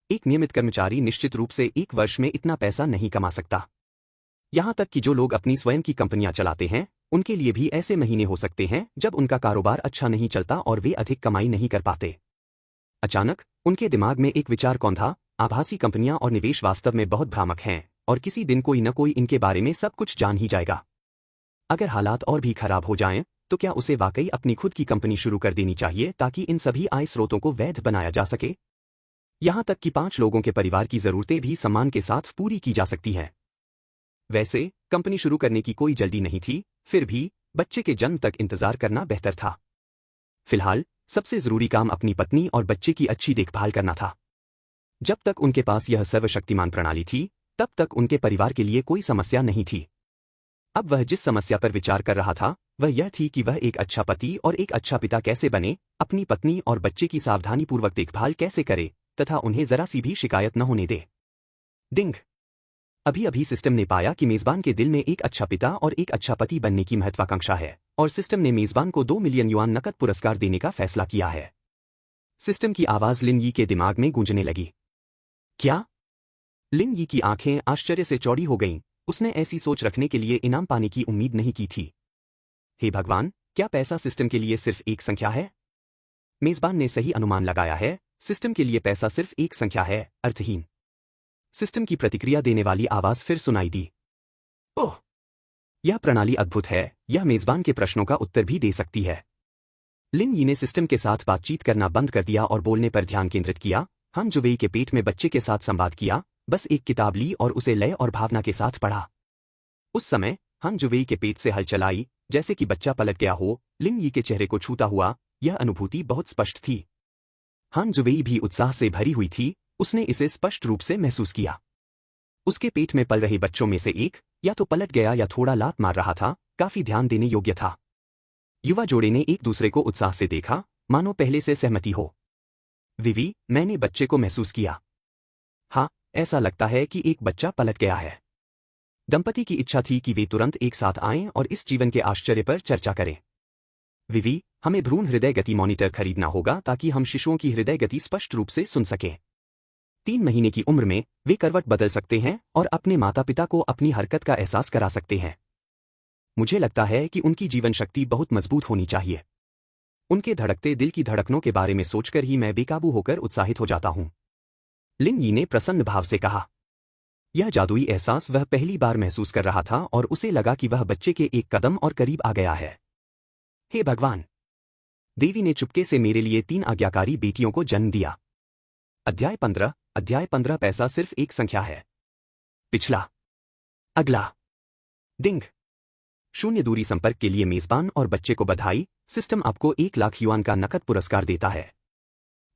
एक नियमित कर्मचारी निश्चित रूप से एक वर्ष में इतना पैसा नहीं कमा सकता। यहां तक कि जो लोग अपनी स्वयं की कंपनियां चलाते हैं, उनके लिए भी ऐसे महीने हो सकते हैं जब उनका कारोबार अच्छा नहीं चलता और वे अधिक कमाई नहीं कर पाते। अचानक उनके दिमाग में एक विचार कौंधा, आभासी कंपनियां और निवेश वास्तव में बहुत भ्रामक हैं और किसी दिन कोई न कोई इनके बारे में सब कुछ जान ही जाएगा। अगर हालात और भी खराब हो जाएं, तो क्या उसे वाकई अपनी खुद की कंपनी शुरू कर देनी चाहिए ताकि इन सभी आय स्रोतों को वैध बनाया जा सके? यहां तक कि 5 लोगों के परिवार की जरूरतें भी सम्मान के साथ पूरी की जा सकती हैं। वैसे कंपनी शुरू करने की कोई जल्दी नहीं थी, फिर भी बच्चे के जन्म तक इंतजार करना बेहतर था। फिलहाल सबसे जरूरी काम अपनी पत्नी और बच्चे की अच्छी देखभाल करना था। जब तक उनके पास यह सर्वशक्तिमान प्रणाली थी, तब तक उनके परिवार के लिए कोई समस्या नहीं थी। अब वह जिस समस्या पर विचार कर रहा था, वह यह थी कि वह एक अच्छा पति और एक अच्छा पिता कैसे बने, अपनी पत्नी और बच्चे की सावधानीपूर्वक देखभाल कैसे करे तथा उन्हें जरा सी भी शिकायत न होने दे। डिंग। अभी अभी सिस्टम ने पाया कि मेजबान के दिल में एक अच्छा पिता और एक अच्छा पति बनने की महत्वाकांक्षा है और सिस्टम ने मेजबान को 2 मिलियन युआन नकद पुरस्कार देने का फैसला किया है। सिस्टम की आवाज लिन यी के दिमाग में गूंजने लगी। क्या? लिन यी की आंखें आश्चर्य से चौड़ी हो गईं, उसने ऐसी सोच रखने के लिए इनाम पाने की उम्मीद नहीं की थी। हे भगवान, क्या पैसा सिस्टम के लिए सिर्फ एक संख्या है? मेजबान ने सही अनुमान लगाया है, सिस्टम के लिए पैसा सिर्फ एक संख्या है, अर्थहीन। सिस्टम की प्रतिक्रिया देने वाली आवाज फिर सुनाई दी। ओह! यह प्रणाली अद्भुत है, यह मेजबान के प्रश्नों का उत्तर भी दे सकती है। लिन यी ने सिस्टम के साथ बातचीत करना बंद कर दिया और बोलने पर ध्यान केंद्रित किया। हान जुवेई के पेट में बच्चे के साथ संवाद किया, बस एक किताब ली और उसे लय और भावना के साथ पढ़ा। उस समय हान जुवेई के पेट से हलचल आई, जैसे कि बच्चा पलट गया हो। लिन यी के चेहरे को छूता हुआ यह अनुभूति बहुत स्पष्ट थी। हान जुवेई भी उत्साह से भरी हुई थी, उसने इसे स्पष्ट रूप से महसूस किया। उसके पेट में पल रहे बच्चों में से एक या तो पलट गया या थोड़ा लात मार रहा था, काफी ध्यान देने योग्य था। युवा जोड़े ने एक दूसरे को उत्साह से देखा, मानो पहले से सहमति हो। विवी, मैंने बच्चे को महसूस किया। हाँ, ऐसा लगता है कि एक बच्चा पलट गया है। दंपति की इच्छा थी कि वे तुरंत एक साथ आएं और इस जीवन के आश्चर्य पर चर्चा करें। विवी, हमें भ्रूण हृदय गति मॉनिटर खरीदना होगा ताकि हम शिशुओं की हृदय गति स्पष्ट रूप से सुन सकें। 3 महीने की उम्र में वे करवट बदल सकते हैं और अपने माता पिता को अपनी हरकत का एहसास करा सकते हैं। मुझे लगता है कि उनकी जीवन शक्ति बहुत मजबूत होनी चाहिए। उनके धड़कते दिल की धड़कनों के बारे में सोचकर ही मैं बेकाबू होकर उत्साहित हो जाता हूं। लिन यी ने प्रसन्न भाव से कहा। यह जादुई एहसास वह पहली बार महसूस कर रहा था और उसे लगा कि वह बच्चे के एक कदम और करीब आ गया है। हे भगवान! देवी ने चुपके से मेरे लिए 3 आज्ञाकारी बेटियों को जन्म दिया। अध्याय 15 पैसा सिर्फ एक संख्या है। पिछला। अगला। डिंग। शून्य दूरी संपर्क के लिए मेजबान और बच्चे को बधाई, सिस्टम आपको 1 लाख युआन का नकद पुरस्कार देता है।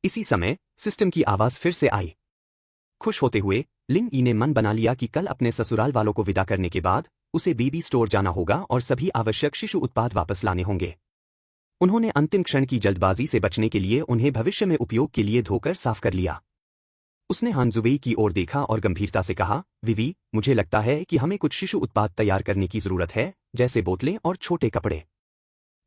इसी समय सिस्टम की आवाज फिर से आई। खुश होते हुए लिन यी ने मन बना लिया कि कल अपने ससुराल वालों को विदा करने के बाद उसे बेबी स्टोर जाना होगा और सभी आवश्यक शिशु उत्पाद वापस लाने होंगे। उन्होंने अंतिम क्षण की जल्दबाजी से बचने के लिए उन्हें भविष्य में उपयोग के लिए धोकर साफ कर लिया। उसने हान जुवेई की ओर देखा और गंभीरता से कहा, विवी, मुझे लगता है कि हमें कुछ शिशु उत्पाद तैयार करने की जरूरत है, जैसे बोतलें और छोटे कपड़े।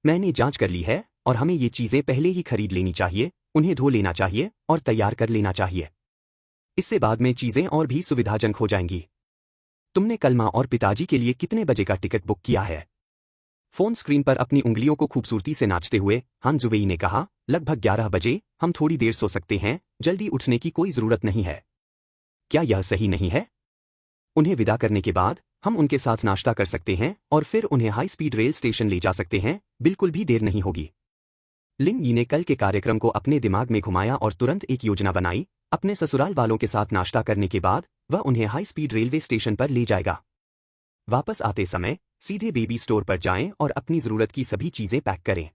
मैंने जांच कर ली है और हमें ये चीजें पहले ही खरीद लेनी चाहिए, उन्हें धो लेना चाहिए और तैयार कर लेना चाहिए। इससे बाद में चीजें और भी सुविधाजनक हो जाएंगी। तुमने कल माँ और पिताजी के लिए कितने बजे का टिकट बुक किया है? फोन स्क्रीन पर अपनी उंगलियों को खूबसूरती से नाचते हुए हान जुवेई ने कहा, लगभग 11 बजे, हम थोड़ी देर सो सकते हैं, जल्दी उठने की कोई जरूरत नहीं है। क्या यह सही नहीं है? उन्हें विदा करने के बाद हम उनके साथ नाश्ता कर सकते हैं और फिर उन्हें हाई स्पीड रेल स्टेशन ले जा सकते हैं, बिल्कुल भी देर नहीं होगी। लिन यी ने कल के कार्यक्रम को अपने दिमाग में घुमाया और तुरंत एक योजना बनाई। अपने ससुराल वालों के साथ नाश्ता करने के बाद वह उन्हें हाई स्पीड रेलवे स्टेशन पर ले जाएगा। वापस आते समय सीधे बेबी स्टोर पर जाएं और अपनी जरूरत की सभी चीजें पैक करें।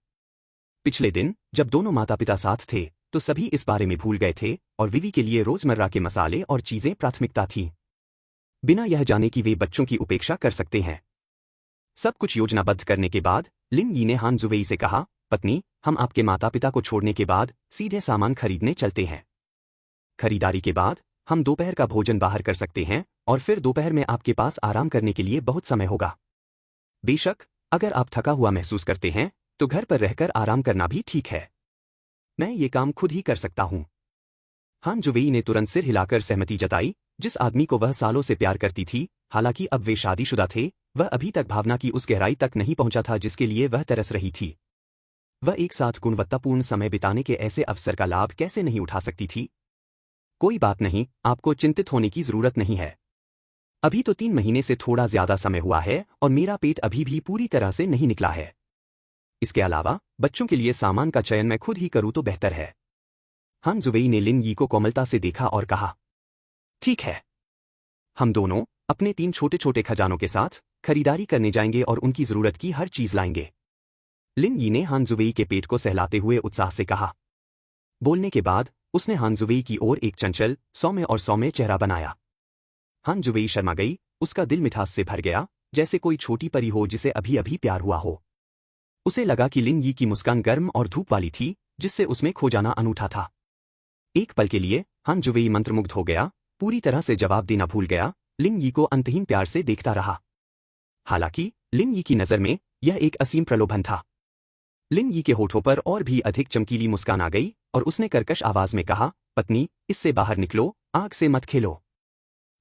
पिछले दिन जब दोनों माता पिता साथ थे तो सभी इस बारे में भूल गए थे और विवी के लिए रोजमर्रा के मसाले और चीजें प्राथमिकता थीं, बिना यह जाने कि वे बच्चों की उपेक्षा कर सकते हैं। सब कुछ योजनाबद्ध करने के बाद लिन यी ने हान जुवेई से कहा, पत्नी, हम आपके माता पिता को छोड़ने के बाद सीधे सामान खरीदने चलते हैं। खरीदारी के बाद हम दोपहर का भोजन बाहर कर सकते हैं और फिर दोपहर में आपके पास आराम करने के लिए बहुत समय होगा। बेशक अगर आप थका हुआ महसूस करते हैं तो घर पर रहकर आराम करना भी ठीक है। मैं ये काम खुद ही कर सकता हूं। हान जुवेई ने तुरंत सिर हिलाकर सहमति जताई। जिस आदमी को वह सालों से प्यार करती थी, हालांकि अब वे शादीशुदा थे, वह अभी तक भावना की उस गहराई तक नहीं पहुंचा था जिसके लिए वह तरस रही थी। वह एक साथ गुणवत्तापूर्ण समय बिताने के ऐसे अवसर का लाभ कैसे नहीं उठा सकती थी? कोई बात नहीं, आपको चिंतित होने की जरूरत नहीं है। अभी तो 3 महीने से थोड़ा ज्यादा समय हुआ है और मेरा पेट अभी भी पूरी तरह से नहीं निकला है। इसके अलावा बच्चों के लिए सामान का चयन मैं खुद ही करूं तो बेहतर है। हान जुवेई ने लिन यी को कोमलता से देखा और कहा, ठीक है। हम दोनों अपने 3 छोटे छोटे खजानों के साथ खरीदारी करने जाएंगे और उनकी जरूरत की हर चीज लाएंगे। लिन यी ने हान जुवेई के पेट को सहलाते हुए उत्साह से कहा। बोलने के बाद उसने हान जुवेई की ओर एक चंचल, सौम्य चेहरा बनाया। हान जुवेई शर्मा गई, उसका दिल मिठास से भर गया, जैसे कोई छोटी परी हो जिसे अभी अभी प्यार हुआ हो। उसे लगा कि लिन यी की मुस्कान गर्म और धूप वाली थी, जिससे उसमें खो जाना अनूठा था। एक पल के लिए हान जुवेई मंत्रमुग्ध हो गया, पूरी तरह से जवाब देना भूल गया, लिन यी को अंतहीन प्यार से देखता रहा। हालांकि लिन यी की नजर में यह एक असीम प्रलोभन था। लिन यी के होठों पर और भी अधिक चमकीली मुस्कान आ गई और उसने कर्कश आवाज में कहा, पत्नी, इससे बाहर निकलो, आग से मत खेलो।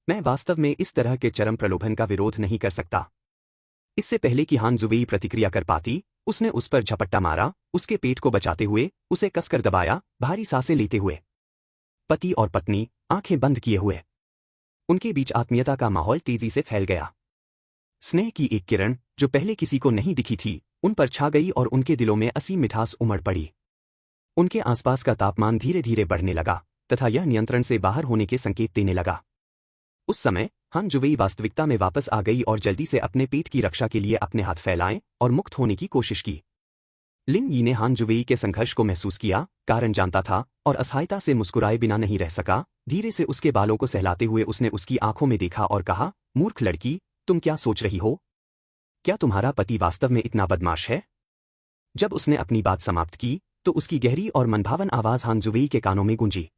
मैं वास्तव में इस तरह के चरम प्रलोभन का विरोध नहीं कर सकता। इससे पहले कि हान जुवेई प्रतिक्रिया कर पाती, उसने उस पर झपट्टा मारा, उसके पेट को बचाते हुए, उसे कसकर दबाया, भारी सांसें लेते हुए। पति और पत्नी, आंखें बंद किए हुए। उनके बीच आत्मीयता का माहौल तेजी से फैल गया। स्नेह की एक किरण, जो पहले किसी को नहीं दिखी थी, उन पर छा गई और उनके दिलों में असीम मिठास उमड़ पड़ी। उनके आसपास का तापमान धीरे धीरे बढ़ने लगा तथा यह नियंत्रण से बाहर होने के संकेत देने लगा। उस समय हान जुवेई वास्तविकता में वापस आ गई और जल्दी से अपने पेट की रक्षा के लिए अपने हाथ फैलाए और मुक्त होने की कोशिश की। लिन यी ने हान जुवेई के संघर्ष को महसूस किया, कारण जानता था और असहायता से मुस्कुराए बिना नहीं रह सका। धीरे से उसके बालों को सहलाते हुए उसने उसकी आंखों में देखा और कहा, मूर्ख लड़की, तुम क्या सोच रही हो? क्या तुम्हारा पति वास्तव में इतना बदमाश है? जब उसने अपनी बात समाप्त की तो उसकी गहरी और मनभावन आवाज हान जुवेई के कानों में गूंजी।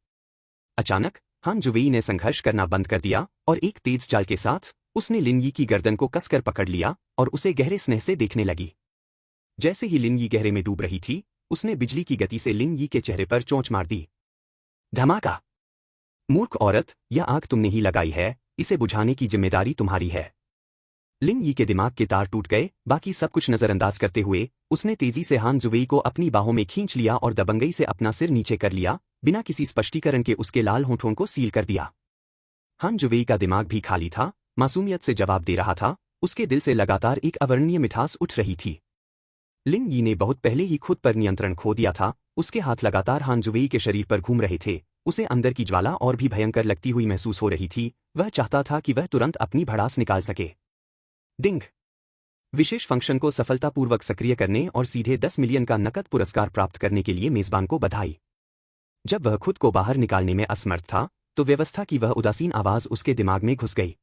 अचानक हान जुवेई ने संघर्ष करना बंद कर दिया और एक तेज चाल के साथ उसने लिन यी की गर्दन को कसकर पकड़ लिया और उसे गहरे स्नेह से देखने लगी। जैसे ही लिन यी गहरे में डूब रही थी, उसने बिजली की गति से लिन यी के चेहरे पर चोंच मार दी। धमाका! मूर्ख औरत, यह आग तुमने ही लगाई है, इसे बुझाने की जिम्मेदारी तुम्हारी है। लिन यी के दिमाग के तार टूट गए। बाकी सब कुछ नजरअंदाज करते हुए उसने तेजी से हान जुवेई को अपनी बाहों में खींच लिया और दबंगई से अपना सिर नीचे कर लिया, बिना किसी स्पष्टीकरण के उसके लाल होंठों को सील कर दिया। हान जुवेई का दिमाग भी खाली था, मासूमियत से जवाब दे रहा था, उसके दिल से लगातार एक अवर्णनीय मिठास उठ रही थी। लिन यी ने बहुत पहले ही खुद पर नियंत्रण खो दिया था, उसके हाथ लगातार हान जुवेई के शरीर पर घूम रहे थे। उसे अंदर की ज्वाला और भी भयंकर लगती हुई महसूस हो रही थी। वह चाहता था कि वह तुरंत अपनी भड़ास निकाल सके। डिंग! विशेष फंक्शन को सफलतापूर्वक सक्रिय करने और सीधे 10 मिलियन का नकद पुरस्कार प्राप्त करने के लिए मेजबान को बधाई। जब वह खुद को बाहर निकालने में असमर्थ था, तो व्यवस्था की वह उदासीन आवाज उसके दिमाग में घुस गई।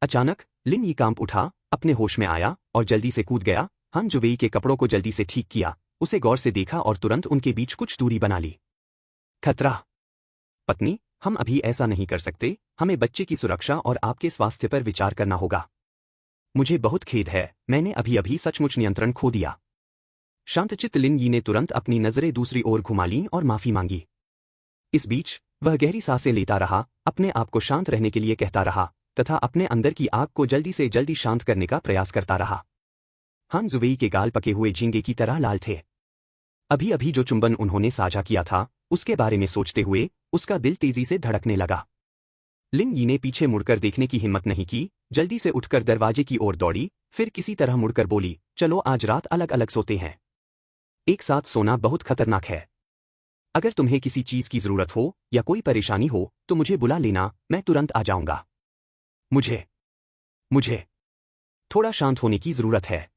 अचानक लिन यी कांप उठा, अपने होश में आया और जल्दी से कूद गया। हान जुवेई के कपड़ों को जल्दी से ठीक किया, उसे गौर से देखा और तुरंत उनके बीच कुछ दूरी बना ली। खतरा! पत्नी, हम अभी ऐसा नहीं कर सकते, हमें बच्चे की सुरक्षा और आपके स्वास्थ्य पर विचार करना होगा। मुझे बहुत खेद है, मैंने अभी सचमुच नियंत्रण खो दिया। शांतचित्त लिन यी ने तुरंत अपनी नजरें दूसरी ओर घुमा लीं और माफी मांगी। इस बीच वह गहरी सांसें लेता रहा, अपने आप को शांत रहने के लिए कहता रहा तथा अपने अंदर की आग को जल्दी से जल्दी शांत करने का प्रयास करता रहा। हान जुवेई के गाल पके हुए झींगे की तरह लाल थे। अभी जो चुंबन उन्होंने साझा किया था, उसके बारे में सोचते हुए उसका दिल तेजी से धड़कने लगा। लिन यी ने पीछे मुड़कर देखने की हिम्मत नहीं की, जल्दी से उठकर दरवाजे की ओर दौड़ी, फिर किसी तरह मुड़कर बोली, चलो आज रात अलग अलग सोते हैं। एक साथ सोना बहुत खतरनाक है। अगर तुम्हें किसी चीज की जरूरत हो या कोई परेशानी हो तो मुझे बुला लेना, मैं तुरंत आ जाऊंगा। मुझे थोड़ा शांत होने की जरूरत है।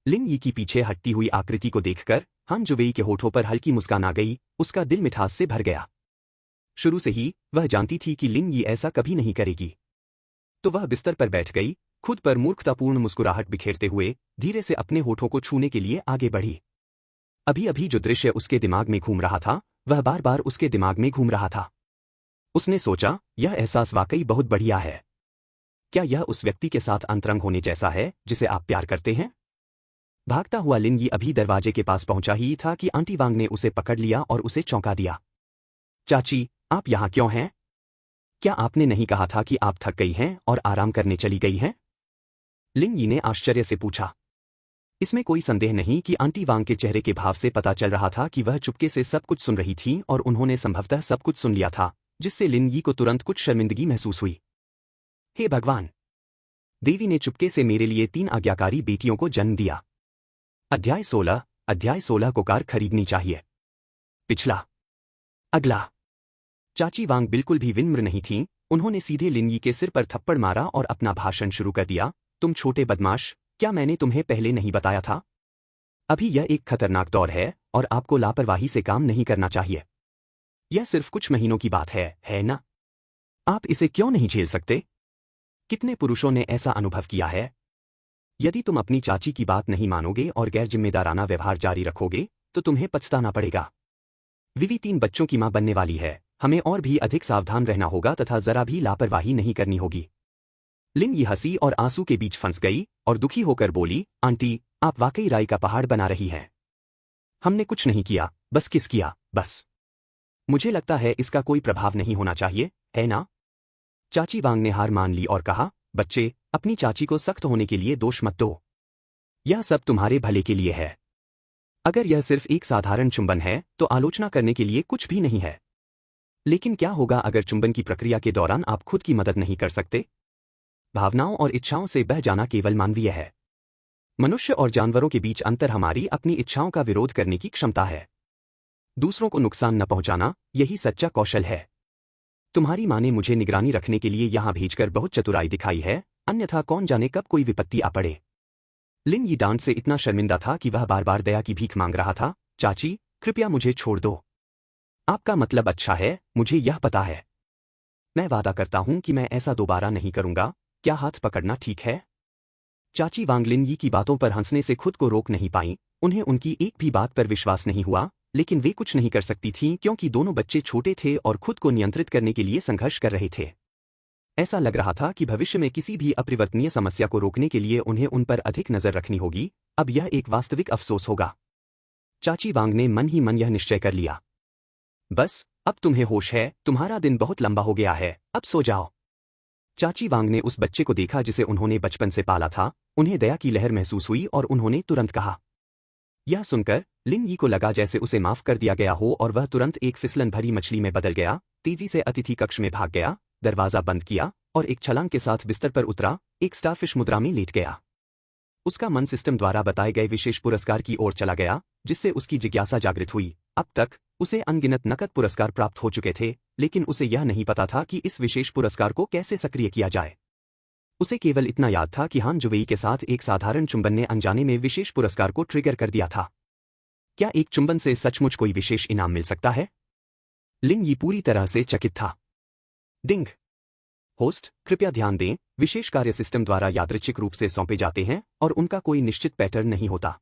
लिन यी की पीछे हटती हुई आकृति को देखकर हान जुवेई के होठों पर हल्की मुस्कान आ गई, उसका दिल मिठास से भर गया। शुरू से ही वह जानती थी कि लिन यी ऐसा कभी नहीं करेगी। तो वह बिस्तर पर बैठ गई, खुद पर मूर्खतापूर्ण मुस्कुराहट बिखेरते हुए धीरे से अपने होठों को छूने के लिए आगे बढ़ी। अभी जो दृश्य उसके दिमाग में घूम रहा था, वह बार बार उसके दिमाग में घूम रहा था। उसने सोचा, यह एहसास वाकई बहुत बढ़िया है। क्या यह उस व्यक्ति के साथ अंतरंग होने जैसा है जिसे आप प्यार करते हैं? भागता हुआ लिन यी अभी दरवाजे के पास पहुंचा ही था कि आंटी वांग ने उसे पकड़ लिया और उसे चौंका दिया। चाची, आप यहाँ क्यों हैं? क्या आपने नहीं कहा था कि आप थक गई हैं और आराम करने चली गई हैं? लिन यी ने आश्चर्य से पूछा। इसमें कोई संदेह नहीं कि आंटी वांग के चेहरे के भाव से पता चल रहा था कि वह चुपके से सब कुछ सुन रही थी और उन्होंने संभवतः सब कुछ सुन लिया था, जिससे लिन यी को तुरंत कुछ शर्मिंदगी महसूस हुई। हे भगवान! देवी ने चुपके से मेरे लिए 3 आज्ञाकारी बेटियों को जन्म दिया। अध्याय 16 को कार खरीदनी चाहिए। पिछला। अगला। चाची वांग बिल्कुल भी विनम्र नहीं थीं, उन्होंने सीधे लिन यी के सिर पर थप्पड़ मारा और अपना भाषण शुरू कर दिया। तुम छोटे बदमाश, क्या मैंने तुम्हें पहले नहीं बताया था? अभी यह एक खतरनाक दौर है और आपको लापरवाही से काम नहीं करना चाहिए। यह सिर्फ कुछ महीनों की बात है ना? आप इसे क्यों नहीं झेल सकते? कितने पुरुषों ने ऐसा अनुभव किया है? यदि तुम अपनी चाची की बात नहीं मानोगे और गैर जिम्मेदाराना व्यवहार जारी रखोगे, तो तुम्हें पछताना पड़ेगा। विवी 3 बच्चों की मां बनने वाली है, हमें और भी अधिक सावधान रहना होगा तथा जरा भी लापरवाही नहीं करनी होगी। लिन यी हंसी और आंसू के बीच फंस गई और दुखी होकर बोली, आंटी, आप वाकई राई का पहाड़ बना रही हैं। हमने कुछ नहीं किया, बस किस किया, बस। मुझे लगता है इसका कोई प्रभाव नहीं होना चाहिए, है ना? चाची वांग ने हार मान ली और कहा, बच्चे, अपनी चाची को सख्त होने के लिए दोष मत दो। यह सब तुम्हारे भले के लिए है। अगर यह सिर्फ एक साधारण चुंबन है तो आलोचना करने के लिए कुछ भी नहीं है। लेकिन क्या होगा अगर चुंबन की प्रक्रिया के दौरान आप खुद की मदद नहीं कर सकते? भावनाओं और इच्छाओं से बह जाना केवल मानवीय है। मनुष्य और जानवरों के बीच अंतर हमारी अपनी इच्छाओं का विरोध करने की क्षमता है। दूसरों को नुकसान न पहुंचाना, यही सच्चा कौशल है। तुम्हारी माँ ने मुझे निगरानी रखने के लिए यहां भेजकर बहुत चतुराई दिखाई है, अन्यथा कौन जाने कब कोई विपत्ति आ पड़े। लिन यी डांट से इतना शर्मिंदा था कि वह बार बार दया की भीख मांग रहा था। चाची, कृपया मुझे छोड़ दो। आपका मतलब अच्छा है, मुझे यह पता है। मैं वादा करता हूं कि मैं ऐसा दोबारा नहीं करूंगा। क्या हाथ पकड़ना ठीक है? चाची वांग लिन यी की बातों पर हंसने से खुद को रोक नहीं पाईं। उन्हें उनकी एक भी बात पर विश्वास नहीं हुआ, लेकिन वे कुछ नहीं कर सकती थीं क्योंकि दोनों बच्चे छोटे थे और खुद को नियंत्रित करने के लिए संघर्ष कर रहे थे। ऐसा लग रहा था कि भविष्य में किसी भी अपरिवर्तनीय समस्या को रोकने के लिए उन्हें उन पर अधिक नजर रखनी होगी। अब यह एक वास्तविक अफसोस होगा। चाची वांग ने मन ही मन यह निश्चय कर लिया। बस, अब तुम्हें होश है, तुम्हारा दिन बहुत लंबा हो गया है, अब सो जाओ। चाची वांग ने उस बच्चे को देखा जिसे उन्होंने बचपन से पाला था। उन्हें दया की लहर महसूस हुई और उन्होंने तुरंत कहा। यह सुनकर लिन यी को लगा जैसे उसे माफ कर दिया गया हो और वह तुरंत एक फिसलन भरी मछली में बदल गया। तेजी से अतिथि कक्ष में भाग गया, दरवाजा बंद किया और एक छलांग के साथ बिस्तर पर उतरा, एक स्टारफिश मुद्रा में लेट गया। उसका मन सिस्टम द्वारा बताए गए विशेष पुरस्कार की ओर चला गया, जिससे उसकी जिज्ञासा जागृत हुई। अब तक उसे अनगिनत नकद पुरस्कार प्राप्त हो चुके थे, लेकिन उसे यह नहीं पता था कि इस विशेष पुरस्कार को कैसे सक्रिय किया जाए। उसे केवल इतना याद था कि हान जुवेई के साथ एक साधारण चुंबन ने अनजाने में विशेष पुरस्कार को ट्रिगर कर दिया था। क्या एक चुंबन से सचमुच कोई विशेष इनाम मिल सकता है? लिन यी पूरी तरह से चकित था। डिंग। होस्ट, कृपया ध्यान दें, विशेष कार्य सिस्टम द्वारा यादृच्छिक रूप से सौंपे जाते हैं और उनका कोई निश्चित पैटर्न नहीं होता।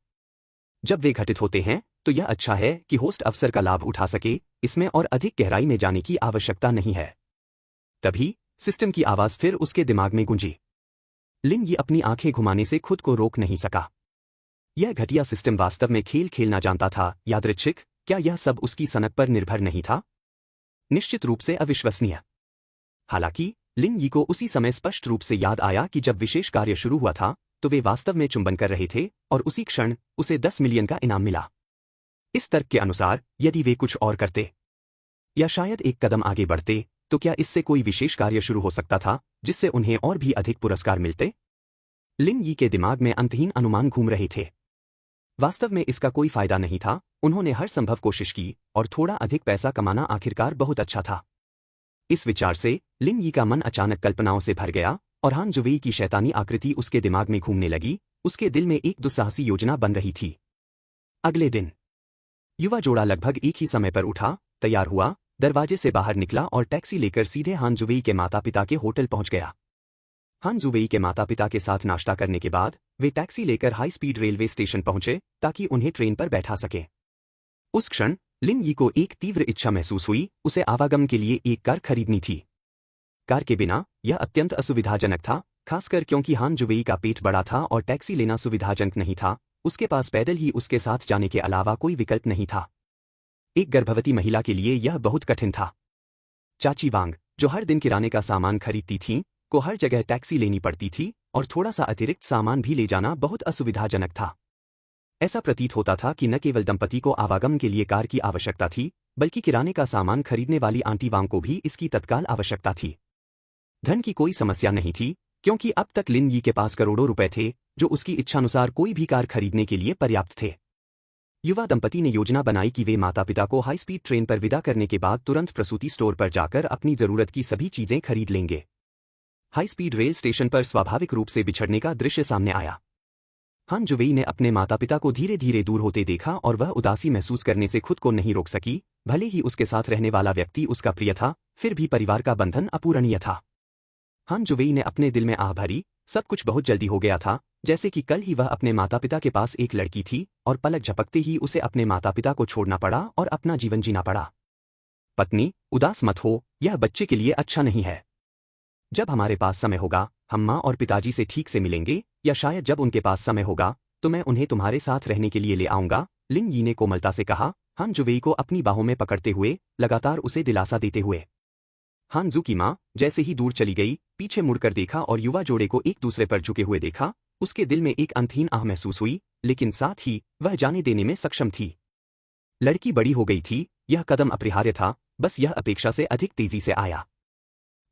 जब वे घटित होते हैं तो यह अच्छा है कि होस्ट अवसर का लाभ उठा सके, इसमें और अधिक गहराई में जाने की आवश्यकता नहीं है। तभी सिस्टम की आवाज फिर उसके दिमाग में गूंजी। लिन यी अपनी आंखें घुमाने से खुद को रोक नहीं सका। यह घटिया सिस्टम वास्तव में खेल खेलना जानता था। यादृच्छिक, क्या यह सब उसकी सनक पर निर्भर नहीं था? निश्चित रूप से अविश्वसनीय। हालांकि लिन यी को उसी समय स्पष्ट रूप से याद आया कि जब विशेष कार्य शुरू हुआ था तो वे वास्तव में चुंबन कर रहे थे और उसी क्षण उसे 10 मिलियन का इनाम मिला। इस तर्क के अनुसार यदि वे कुछ और करते या शायद एक कदम आगे बढ़ते तो क्या इससे कोई विशेष कार्य शुरू हो सकता था जिससे उन्हें और भी अधिक पुरस्कार मिलते? लिन यी के दिमाग में अंतहीन अनुमान घूम रहे थे। वास्तव में इसका कोई फायदा नहीं था। उन्होंने हर संभव कोशिश की और थोड़ा अधिक पैसा कमाना आखिरकार बहुत अच्छा था। इस विचार से लिन यी का मन अचानक कल्पनाओं से भर गया और हान जुवेई की शैतानी आकृति उसके दिमाग में घूमने लगी। उसके दिल में एक दुस्साहसी योजना बन रही थी। अगले दिन युवा जोड़ा लगभग एक ही समय पर उठा, तैयार हुआ, दरवाजे से बाहर निकला और टैक्सी लेकर सीधे हान जुवेई के माता पिता के होटल पहुंच गया। हान जुवेई के माता पिता के साथ नाश्ता करने के बाद वे टैक्सी लेकर हाई स्पीड रेलवे स्टेशन पहुंचे ताकि उन्हें ट्रेन पर बैठा सके। उस क्षण लिन यी को एक तीव्र इच्छा महसूस हुई। उसे आवागमन के लिए एक कार खरीदनी थी। कार के बिना यह अत्यंत असुविधाजनक था, खासकर क्योंकि हान जुवेई का पेट बड़ा था और टैक्सी लेना सुविधाजनक नहीं था। उसके पास पैदल ही उसके साथ जाने के अलावा कोई विकल्प नहीं था। एक गर्भवती महिला के लिए यह बहुत कठिन था। चाची वांग, जो हर दिन किराने का सामान खरीदती थीं, को हर जगह टैक्सी लेनी पड़ती थी और थोड़ा सा अतिरिक्त सामान भी ले जाना बहुत असुविधाजनक था। ऐसा प्रतीत होता था कि न केवल दंपति को आवागमन के लिए कार की आवश्यकता थी, बल्कि किराने का सामान खरीदने वाली आंटी वांग को भी इसकी तत्काल आवश्यकता थी। धन की कोई समस्या नहीं थी, क्योंकि अब तक लिन यी के पास करोड़ों रुपए थे, जो उसकी इच्छानुसार कोई भी कार खरीदने के लिए पर्याप्त थे। युवा दंपति ने योजना बनाई कि वे माता पिता को हाई स्पीड ट्रेन पर विदा करने के बाद तुरंत प्रसूति स्टोर पर जाकर अपनी जरूरत की सभी चीजें खरीद लेंगे। हाई स्पीड रेल स्टेशन पर स्वाभाविक रूप से बिछड़ने का दृश्य सामने आया। हान जुवेई ने अपने माता पिता को धीरे धीरे दूर होते देखा और वह उदासी महसूस करने से खुद को नहीं रोक सकी। भले ही उसके साथ रहने वाला व्यक्ति उसका प्रिय था, फिर भी परिवार का बंधन अपूरणीय था। हान जुवेई ने अपने दिल में आह भरी। सब कुछ बहुत जल्दी हो गया था, जैसे कि कल ही वह अपने माता पिता के पास एक लड़की थी और पलक झपकते ही उसे अपने माता पिता को छोड़ना पड़ा और अपना जीवन जीना पड़ा। पत्नी, उदास मत हो, यह बच्चे के लिए अच्छा नहीं है। जब हमारे पास समय होगा हम माँ और पिताजी से ठीक से मिलेंगे, या शायद जब उनके पास समय होगा तो मैं उन्हें तुम्हारे साथ रहने के लिए ले आऊंगा, लिन यी ने कोमलता से कहा, हान जुवेई को अपनी बाहों में पकड़ते हुए, लगातार उसे दिलासा देते हुए। हानजू की माँ जैसे ही दूर चली गई, पीछे मुड़कर देखा और युवा जोड़े को एक दूसरे पर झुके हुए देखा। उसके दिल में एक अंतहीन आह महसूस हुई, लेकिन साथ ही वह जाने देने में सक्षम थी। लड़की बड़ी हो गई थी, यह कदम अपरिहार्य था, बस यह अपेक्षा से अधिक तेजी से आया।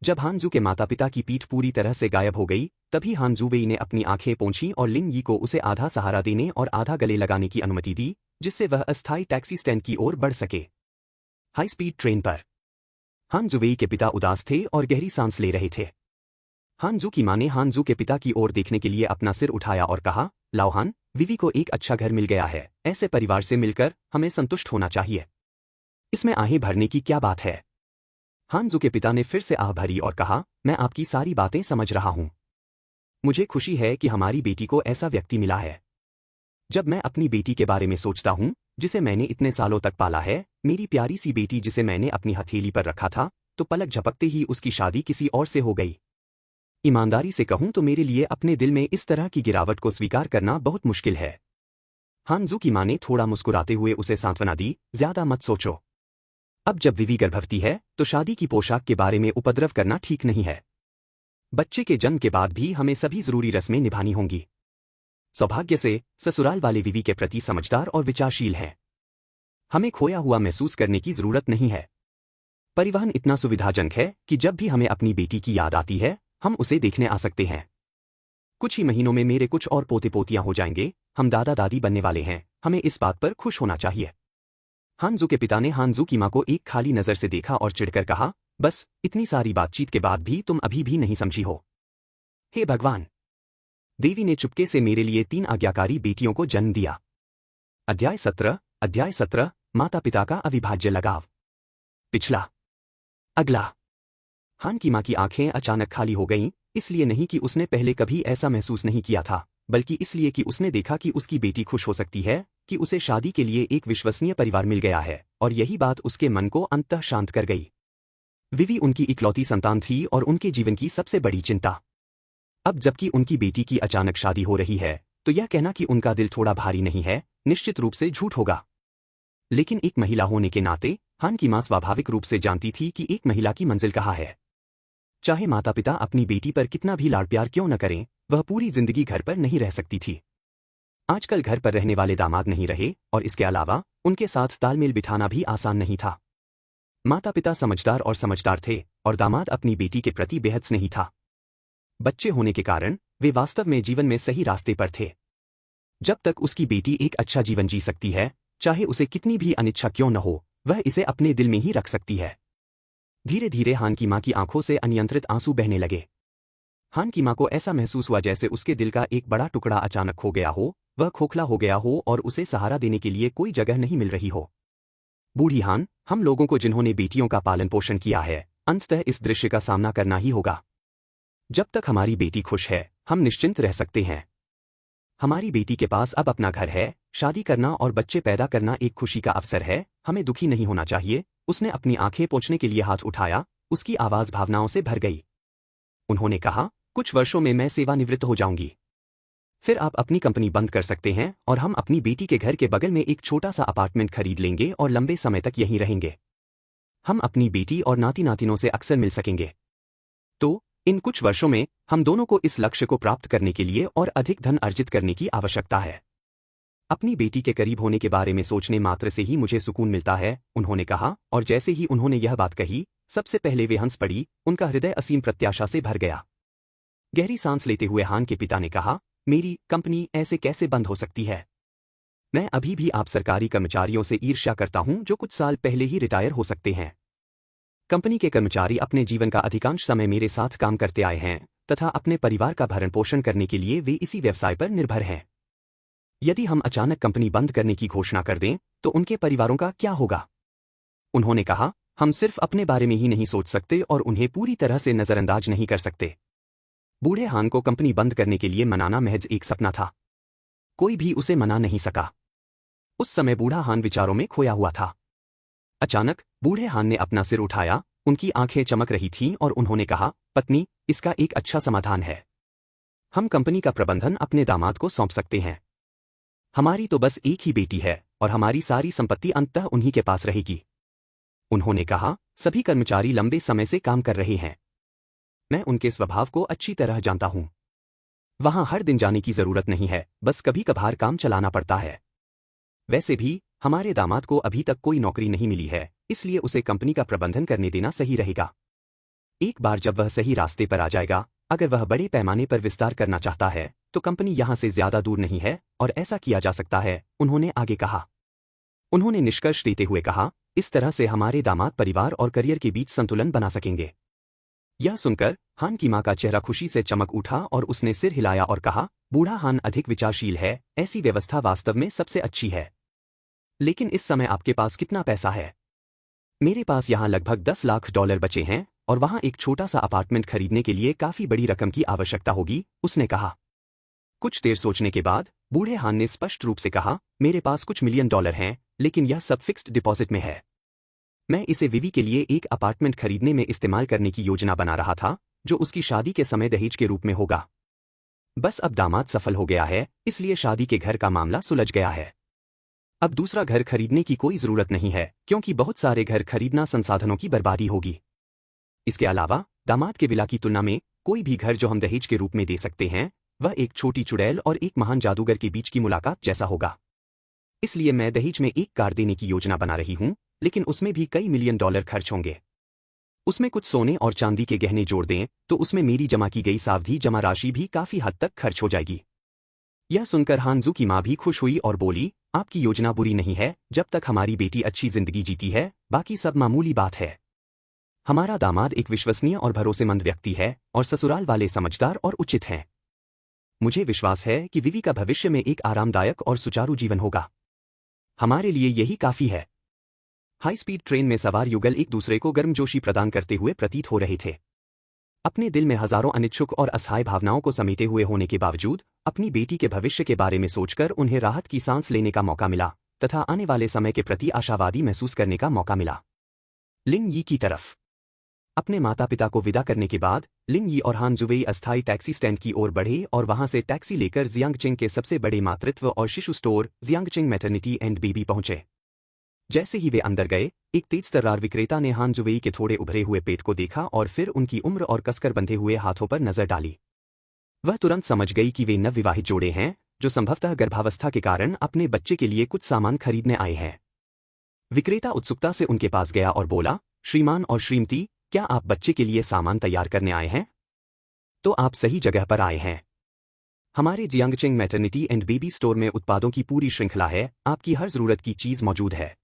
जब हानजू के माता पिता की पीठ पूरी तरह से गायब हो गई, तभी हानजू वेई ने अपनी आंखें पोंछीं और लिन यी को उसे आधा सहारा देने और आधा गले लगाने की अनुमति दी, जिससे वह अस्थायी टैक्सी स्टैंड की ओर बढ़ सके। हाई स्पीड ट्रेन पर हानजू वेई के पिता उदास थे और गहरी सांस ले रहे थे। हानजू की मां ने हानजू के पिता की ओर देखने के लिए अपना सिर उठाया और कहा, लाओहान, विवी को एक अच्छा घर मिल गया है, ऐसे परिवार से मिलकर हमें संतुष्ट होना चाहिए। इसमें आहें भरने की क्या बात है? हानजू के पिता ने फिर से आह भरी और कहा, मैं आपकी सारी बातें समझ रहा हूं। मुझे खुशी है कि हमारी बेटी को ऐसा व्यक्ति मिला है। जब मैं अपनी बेटी के बारे में सोचता हूं, जिसे मैंने इतने सालों तक पाला है, मेरी प्यारी सी बेटी जिसे मैंने अपनी हथेली पर रखा था, तो पलक झपकते ही उसकी शादी किसी और से हो गई। ईमानदारी से कहूं तो मेरे लिए अपने दिल में इस तरह की गिरावट को स्वीकार करना बहुत मुश्किल है। हानजू की मां ने थोड़ा मुस्कुराते हुए उसे सांत्वना दी, ज्यादा मत सोचो। अब जब विवी गर्भवती है, तो शादी की पोशाक के बारे में उपद्रव करना ठीक नहीं है। बच्चे के जन्म के बाद भी हमें सभी जरूरी रस्में निभानी होंगी। सौभाग्य से ससुराल वाले विवी के प्रति समझदार और विचारशील हैं। हमें खोया हुआ महसूस करने की जरूरत नहीं है। परिवहन इतना सुविधाजनक है कि जब भी हमें अपनी बेटी की याद आती है, हम उसे देखने आ सकते हैं। कुछ ही महीनों में मेरे कुछ और पोते पोतियां हो जाएंगे, हम दादा दादी बनने वाले हैं, हमें इस बात पर खुश होना चाहिए। हानजू के पिता ने हानजू की मां को एक खाली नजर से देखा और चिढ़कर कहा, बस इतनी सारी बातचीत के बाद भी तुम अभी भी नहीं समझी हो। हे भगवान! देवी ने चुपके से मेरे लिए 3 आज्ञाकारी बेटियों को जन्म दिया। अध्याय 17 माता पिता का अविभाज्य लगाव। पिछला। अगला। हान की मां की आंखें अचानक खाली हो गईं, इसलिए नहीं कि उसने पहले कभी ऐसा महसूस नहीं किया था, बल्कि इसलिए कि उसने देखा कि उसकी बेटी खुश हो सकती है, कि उसे शादी के लिए एक विश्वसनीय परिवार मिल गया है, और यही बात उसके मन को अंततः शांत कर गई। विवी उनकी इकलौती संतान थी और उनके जीवन की सबसे बड़ी चिंता। अब जबकि उनकी बेटी की अचानक शादी हो रही है, तो यह कहना कि उनका दिल थोड़ा भारी नहीं है, निश्चित रूप से झूठ होगा। लेकिन एक महिला होने के नाते हान की मां स्वाभाविक रूप से जानती थी कि एक महिला की मंजिल कहाँ है। चाहे माता पिता अपनी बेटी पर कितना भी लाड़ प्यार क्यों न करें, वह पूरी जिंदगी घर पर नहीं रह सकती थी। आजकल घर पर रहने वाले दामाद नहीं रहे, और इसके अलावा उनके साथ तालमेल बिठाना भी आसान नहीं था। माता पिता समझदार थे, और दामाद अपनी बेटी के प्रति बेहद स्नेही था। बच्चे होने के कारण वे वास्तव में जीवन में सही रास्ते पर थे। जब तक उसकी बेटी एक अच्छा जीवन जी सकती है, चाहे उसे कितनी भी अनिच्छा क्यों न हो, वह इसे अपने दिल में ही रख सकती है। धीरे धीरे हान की मां की आंखों से अनियंत्रित आंसू बहने लगे। हान की मां को ऐसा महसूस हुआ जैसे उसके दिल का एक बड़ा टुकड़ा अचानक खो गया हो, वह खोखला हो गया हो और उसे सहारा देने के लिए कोई जगह नहीं मिल रही हो। बूढ़ी हान, हम लोगों को जिन्होंने बेटियों का पालन पोषण किया है, अंततः इस दृश्य का सामना करना ही होगा। जब तक हमारी बेटी खुश है, हम निश्चिंत रह सकते हैं। हमारी बेटी के पास अब अपना घर है, शादी करना और बच्चे पैदा करना एक खुशी का अवसर है, हमें दुखी नहीं होना चाहिए। उसने अपनी आंखें पोंछने के लिए हाथ उठाया, उसकी आवाज भावनाओं से भर गई। उन्होंने कहा, कुछ वर्षों में मैं सेवानिवृत्त हो जाऊंगी। फिर आप अपनी कंपनी बंद कर सकते हैं और हम अपनी बेटी के घर के बगल में एक छोटा सा अपार्टमेंट खरीद लेंगे और लंबे समय तक यहीं रहेंगे। हम अपनी बेटी और नाती नातिनों से अक्सर मिल सकेंगे। तो इन कुछ वर्षों में हम दोनों को इस लक्ष्य को प्राप्त करने के लिए और अधिक धन अर्जित करने की आवश्यकता है। अपनी बेटी के करीब होने के बारे में सोचने मात्र से ही मुझे सुकून मिलता है, उन्होंने कहा, और जैसे ही उन्होंने यह बात कही, सबसे पहले वे हंस पड़ी, उनका हृदय असीम प्रत्याशा से भर गया। गहरी सांस लेते हुए हान के पिता ने कहा, मेरी कंपनी ऐसे कैसे बंद हो सकती है? मैं अभी भी आप सरकारी कर्मचारियों से ईर्ष्या करता हूं जो कुछ साल पहले ही रिटायर हो सकते हैं। कंपनी के कर्मचारी अपने जीवन का अधिकांश समय मेरे साथ काम करते आए हैं तथा अपने परिवार का भरण पोषण करने के लिए वे इसी व्यवसाय पर निर्भर हैं। यदि हम अचानक कंपनी बंद करने की घोषणा कर दें, तो उनके परिवारों का क्या होगा? उन्होंने कहा, हम सिर्फ अपने बारे में ही नहीं सोच सकते और उन्हें पूरी तरह से नजरअंदाज नहीं कर सकते। बूढ़े हान को कंपनी बंद करने के लिए मनाना महज एक सपना था। कोई भी उसे मना नहीं सका। उस समय बूढ़ा हान विचारों में खोया हुआ था। अचानक बूढ़े हान ने अपना सिर उठाया, उनकी आंखें चमक रही थीं और उन्होंने कहा, पत्नी, इसका एक अच्छा समाधान है। हम कंपनी का प्रबंधन अपने दामाद को सौंप सकते हैं। हमारी तो बस एक ही बेटी है और हमारी सारी संपत्ति अंततः उन्हीं के पास रहेगी। उन्होंने कहा, सभी कर्मचारी लंबे समय से काम कर रहे हैं। मैं उनके स्वभाव को अच्छी तरह जानता हूं। वहां हर दिन जाने की जरूरत नहीं है, बस कभी कभार काम चलाना पड़ता है। वैसे भी हमारे दामाद को अभी तक कोई नौकरी नहीं मिली है, इसलिए उसे कंपनी का प्रबंधन करने देना सही रहेगा। एक बार जब वह सही रास्ते पर आ जाएगा, अगर वह बड़े पैमाने पर विस्तार करना चाहता है तो कंपनी यहां से ज्यादा दूर नहीं है और ऐसा किया जा सकता है, उन्होंने आगे कहा। उन्होंने निष्कर्ष देते हुए कहा, इस तरह से हमारे दामाद परिवार और करियर के बीच संतुलन बना सकेंगे। यह सुनकर हान की मां का चेहरा खुशी से चमक उठा और उसने सिर हिलाया और कहा, बूढ़ा हान अधिक विचारशील है, ऐसी व्यवस्था वास्तव में सबसे अच्छी है। लेकिन इस समय आपके पास कितना पैसा है? मेरे पास यहाँ लगभग 10 लाख डॉलर बचे हैं और वहां एक छोटा सा अपार्टमेंट खरीदने के लिए काफी बड़ी रकम की आवश्यकता होगी, उसने कहा। कुछ देर सोचने के बाद बूढ़े हान ने स्पष्ट रूप से कहा, मेरे पास कुछ मिलियन डॉलर हैं, लेकिन यह सब फिक्स्ड डिपॉजिट में है। मैं इसे विवी के लिए एक अपार्टमेंट खरीदने में इस्तेमाल करने की योजना बना रहा था, जो उसकी शादी के समय दहेज के रूप में होगा। बस अब दामाद सफल हो गया है, इसलिए शादी के घर का मामला सुलझ गया है। अब दूसरा घर खरीदने की कोई जरूरत नहीं है, क्योंकि बहुत सारे घर खरीदना संसाधनों की बर्बादी होगी। इसके अलावा दामाद के विला की तुलना में कोई भी घर जो हम दहेज के रूप में दे सकते हैं, वह एक छोटी चुड़ैल और एक महान जादूगर के बीच की मुलाकात जैसा होगा। इसलिए मैं दहेज में एक कार देने की योजना बना रही हूं, लेकिन उसमें भी कई मिलियन डॉलर खर्च होंगे। उसमें कुछ सोने और चांदी के गहने जोड़ दें तो उसमें मेरी जमा की गई सावधि जमा राशि भी काफी हद तक खर्च हो जाएगी। यह सुनकर हानजू की मां भी खुश हुई और बोली, आपकी योजना बुरी नहीं है, जब तक हमारी बेटी अच्छी जिंदगी जीती है, बाकी सब मामूली बात है। हमारा दामाद एक विश्वसनीय और भरोसेमंद व्यक्ति है और ससुराल वाले समझदार और उचित हैं। मुझे विश्वास है कि विवी का भविष्य में एक आरामदायक और सुचारू जीवन होगा। हमारे लिए यही काफी है। हाई स्पीड ट्रेन में सवार युगल एक दूसरे को गर्मजोशी प्रदान करते हुए प्रतीत हो रहे थे। अपने दिल में हजारों अनिच्छुक और असहाय भावनाओं को समेटे हुए होने के बावजूद अपनी बेटी के भविष्य के बारे में सोचकर उन्हें राहत की सांस लेने का मौका मिला तथा आने वाले समय के प्रति आशावादी महसूस करने का मौका मिला। लिन यी की तरफ अपने माता पिता को विदा करने के बाद लिन यी और हान जुवेई अस्थायी टैक्सी स्टैंड की ओर बढ़े और वहां से टैक्सी लेकर जियांगचिंग के सबसे बड़े मातृत्व और शिशु स्टोर जियांगचिंग मैटरनिटी एंड बेबी पहुंचे। जैसे ही वे अंदर गए, एक तेज तर्रार विक्रेता ने हान जुवेई के थोड़े उभरे हुए पेट को देखा और फिर उनकी उम्र और कसकर बंधे हुए हाथों पर नजर डाली। वह तुरंत समझ गई कि वे नवविवाहित जोड़े हैं, जो संभवतः गर्भावस्था के कारण अपने बच्चे के लिए कुछ सामान खरीदने आए हैं। विक्रेता उत्सुकता से उनके पास गया और बोला, श्रीमान और श्रीमती, क्या आप बच्चे के लिए सामान तैयार करने आए हैं? तो आप सही जगह पर आए हैं। हमारे जियांगचिंग मैटरनिटी एंड बेबी स्टोर में उत्पादों की पूरी श्रृंखला है, आपकी हर जरूरत की चीज मौजूद है।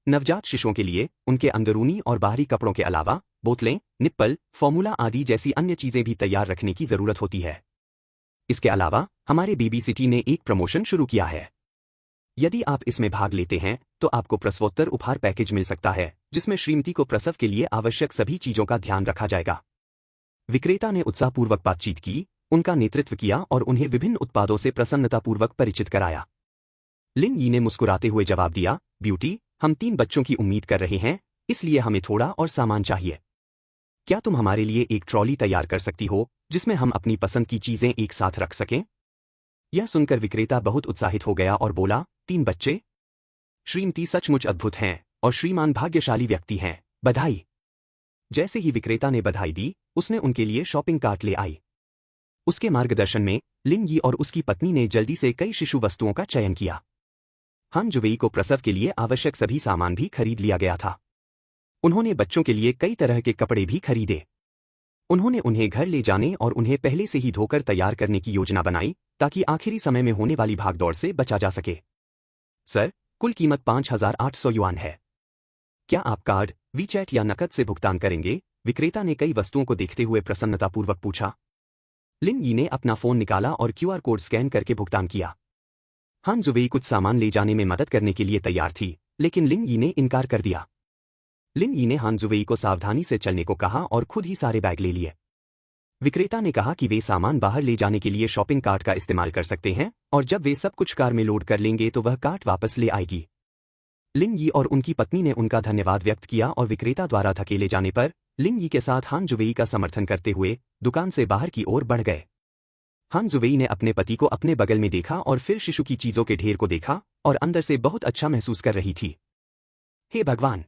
नवजात शिशुओं के लिए उनके अंदरूनी और बाहरी कपड़ों के अलावा बोतलें, निप्पल, फॉर्मूला आदि जैसी अन्य चीजें भी तैयार रखने की जरूरत होती है। इसके अलावा हमारे बेबी सिटी ने एक प्रमोशन शुरू किया है। यदि आप इसमें भाग लेते हैं तो आपको प्रसवोत्तर उपहार पैकेज मिल सकता है, जिसमें श्रीमती को प्रसव के लिए आवश्यक सभी चीजों का ध्यान रखा जाएगा। विक्रेता ने उत्साहपूर्वक बातचीत की, उनका नेतृत्व किया और उन्हें विभिन्न उत्पादों से प्रसन्नतापूर्वक परिचित कराया। लिन यी ने मुस्कुराते हुए जवाब दिया, ब्यूटी, हम 3 बच्चों की उम्मीद कर रहे हैं, इसलिए हमें थोड़ा और सामान चाहिए। क्या तुम हमारे लिए एक ट्रॉली तैयार कर सकती हो, जिसमें हम अपनी पसंद की चीजें एक साथ रख सकें? यह सुनकर विक्रेता बहुत उत्साहित हो गया और बोला, 3 बच्चे? श्रीमती सचमुच अद्भुत हैं और श्रीमान भाग्यशाली व्यक्ति हैं, बधाई। जैसे ही विक्रेता ने बधाई दी, उसने उनके लिए शॉपिंग कार्ट ले आई। उसके मार्गदर्शन में लिन यी और उसकी पत्नी ने जल्दी से कई शिशु वस्तुओं का चयन किया। हान जुवेई को प्रसव के लिए आवश्यक सभी सामान भी खरीद लिया गया था। उन्होंने बच्चों के लिए कई तरह के कपड़े भी खरीदे। उन्होंने उन्हें घर ले जाने और उन्हें पहले से ही धोकर तैयार करने की योजना बनाई, ताकि आखिरी समय में होने वाली भागदौड़ से बचा जा सके। सर, कुल कीमत 5,800 युआन है। क्या आप कार्ड, वीचैट या नकद से भुगतान करेंगे? विक्रेता ने कई वस्तुओं को देखते हुए प्रसन्नतापूर्वक पूछा। लिन यी ने अपना फोन निकाला और क्यूआर कोड स्कैन करके भुगतान किया। हान जुवेई कुछ सामान ले जाने में मदद करने के लिए तैयार थी, लेकिन लिन यी ने इनकार कर दिया। लिन यी ने हान जुवेई को सावधानी से चलने को कहा और खुद ही सारे बैग ले लिए। विक्रेता ने कहा कि वे सामान बाहर ले जाने के लिए शॉपिंग कार्ट का इस्तेमाल कर सकते हैं और जब वे सब कुछ कार में लोड कर लेंगे तो वह कार्ट वापस ले आएगी। लिन यी और उनकी पत्नी ने उनका धन्यवाद व्यक्त किया और विक्रेता द्वारा धकेले जाने पर लिन यी के साथ हान जुवेई का समर्थन करते हुए दुकान से बाहर की ओर बढ़ गए। हान जुवेई ने अपने पति को अपने बगल में देखा और फिर शिशु की चीजों के ढेर को देखा और अंदर से बहुत अच्छा महसूस कर रही थी। हे भगवान!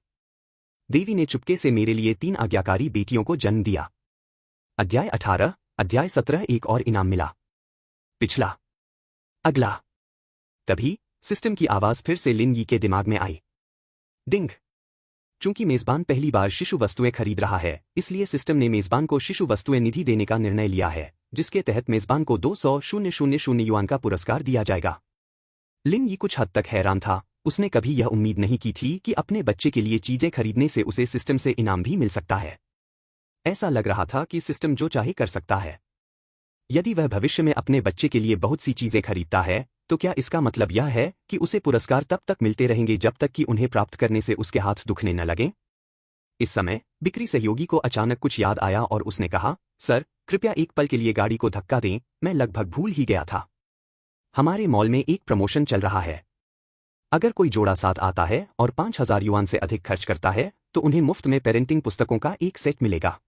देवी ने चुपके से मेरे लिए 3 आज्ञाकारी बेटियों को जन्म दिया। अध्याय 18, अध्याय 17 एक और इनाम मिला। पिछला, अगला। तभी सिस्टम की आवाज फिर से लिन यी के दिमाग में आई। डिंग। चूंकि मेजबान पहली बार शिशु वस्तुएं खरीद रहा है, इसलिए सिस्टम ने मेजबान को शिशु वस्तुएं निधि देने का निर्णय लिया है, जिसके तहत मेजबान को 200,000 युआन का पुरस्कार दिया जाएगा। लिन यी कुछ हद तक हैरान था। उसने कभी यह उम्मीद नहीं की थी कि अपने बच्चे के लिए चीजें खरीदने से उसे सिस्टम से इनाम भी मिल सकता है। ऐसा लग रहा था कि सिस्टम जो चाहे कर सकता है। यदि वह भविष्य में अपने बच्चे के लिए बहुत सी चीजें खरीदता है, तो क्या इसका मतलब यह है कि उसे पुरस्कार तब तक मिलते रहेंगे जब तक कि उन्हें प्राप्त करने से उसके हाथ दुखने न लगें? इस समय बिक्री सहयोगी को अचानक कुछ याद आया और उसने कहा, सर, कृपया एक पल के लिए गाड़ी को धक्का दें, मैं लगभग भूल ही गया था। हमारे मॉल में एक प्रमोशन चल रहा है। अगर कोई जोड़ा साथ आता है और 5,000 युआन से अधिक खर्च करता है, तो उन्हें मुफ्त में पेरेंटिंग पुस्तकों का एक सेट मिलेगा।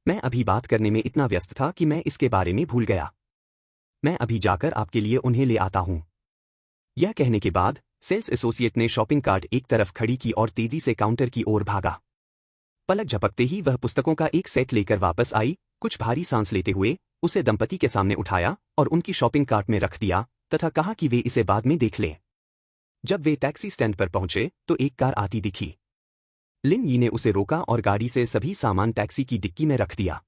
मैं अभी बात करने में इतना व्यस्त था कि मैं इसके बारे में भूल गया। मैं अभी जाकर आपके लिए उन्हें ले आता हूं। यह कहने के बाद सेल्स एसोसिएट ने शॉपिंग कार्ट एक तरफ खड़ी की और तेजी से काउंटर की ओर भागा। पलक झपकते ही वह पुस्तकों का एक सेट लेकर वापस आई। कुछ भारी सांस लेते हुए उसे दंपति के सामने उठाया और उनकी शॉपिंग कार्ट में रख दिया तथा कहा कि वे इसे बाद में देख लें। जब वे टैक्सी स्टैंड पर पहुंचे तो एक कार आती दिखी। लिन यी ने उसे रोका और गाड़ी से सभी सामान टैक्सी की डिक्की में रख दिया।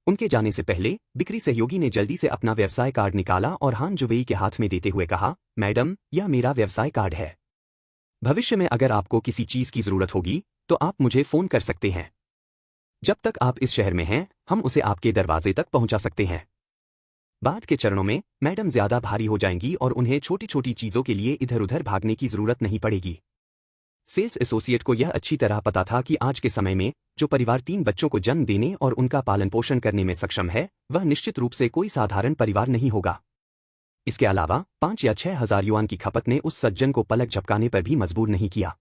उनके जाने से पहले बिक्री सहयोगी ने जल्दी से अपना व्यवसाय कार्ड निकाला और हान जुवेई के हाथ में देते हुए कहा, मैडम, यह मेरा व्यवसाय कार्ड है। भविष्य में अगर आपको किसी चीज की जरूरत होगी तो आप मुझे फोन कर सकते हैं। जब तक आप इस शहर में हैं, हम उसे आपके दरवाजे तक पहुंचा सकते हैं। बाद के चरणों में मैडम ज्यादा भारी हो जाएंगी और उन्हें छोटी छोटी चीजों के लिए इधर उधर भागने की जरूरत नहीं पड़ेगी। सेल्स एसोसिएट को यह अच्छी तरह पता था कि आज के समय में जो परिवार 3 बच्चों को जन्म देने और उनका पालन पोषण करने में सक्षम है, वह निश्चित रूप से कोई साधारण परिवार नहीं होगा। इसके अलावा 5 या 6,000 युआन की खपत ने उस सज्जन को पलक झपकाने पर भी मजबूर नहीं किया।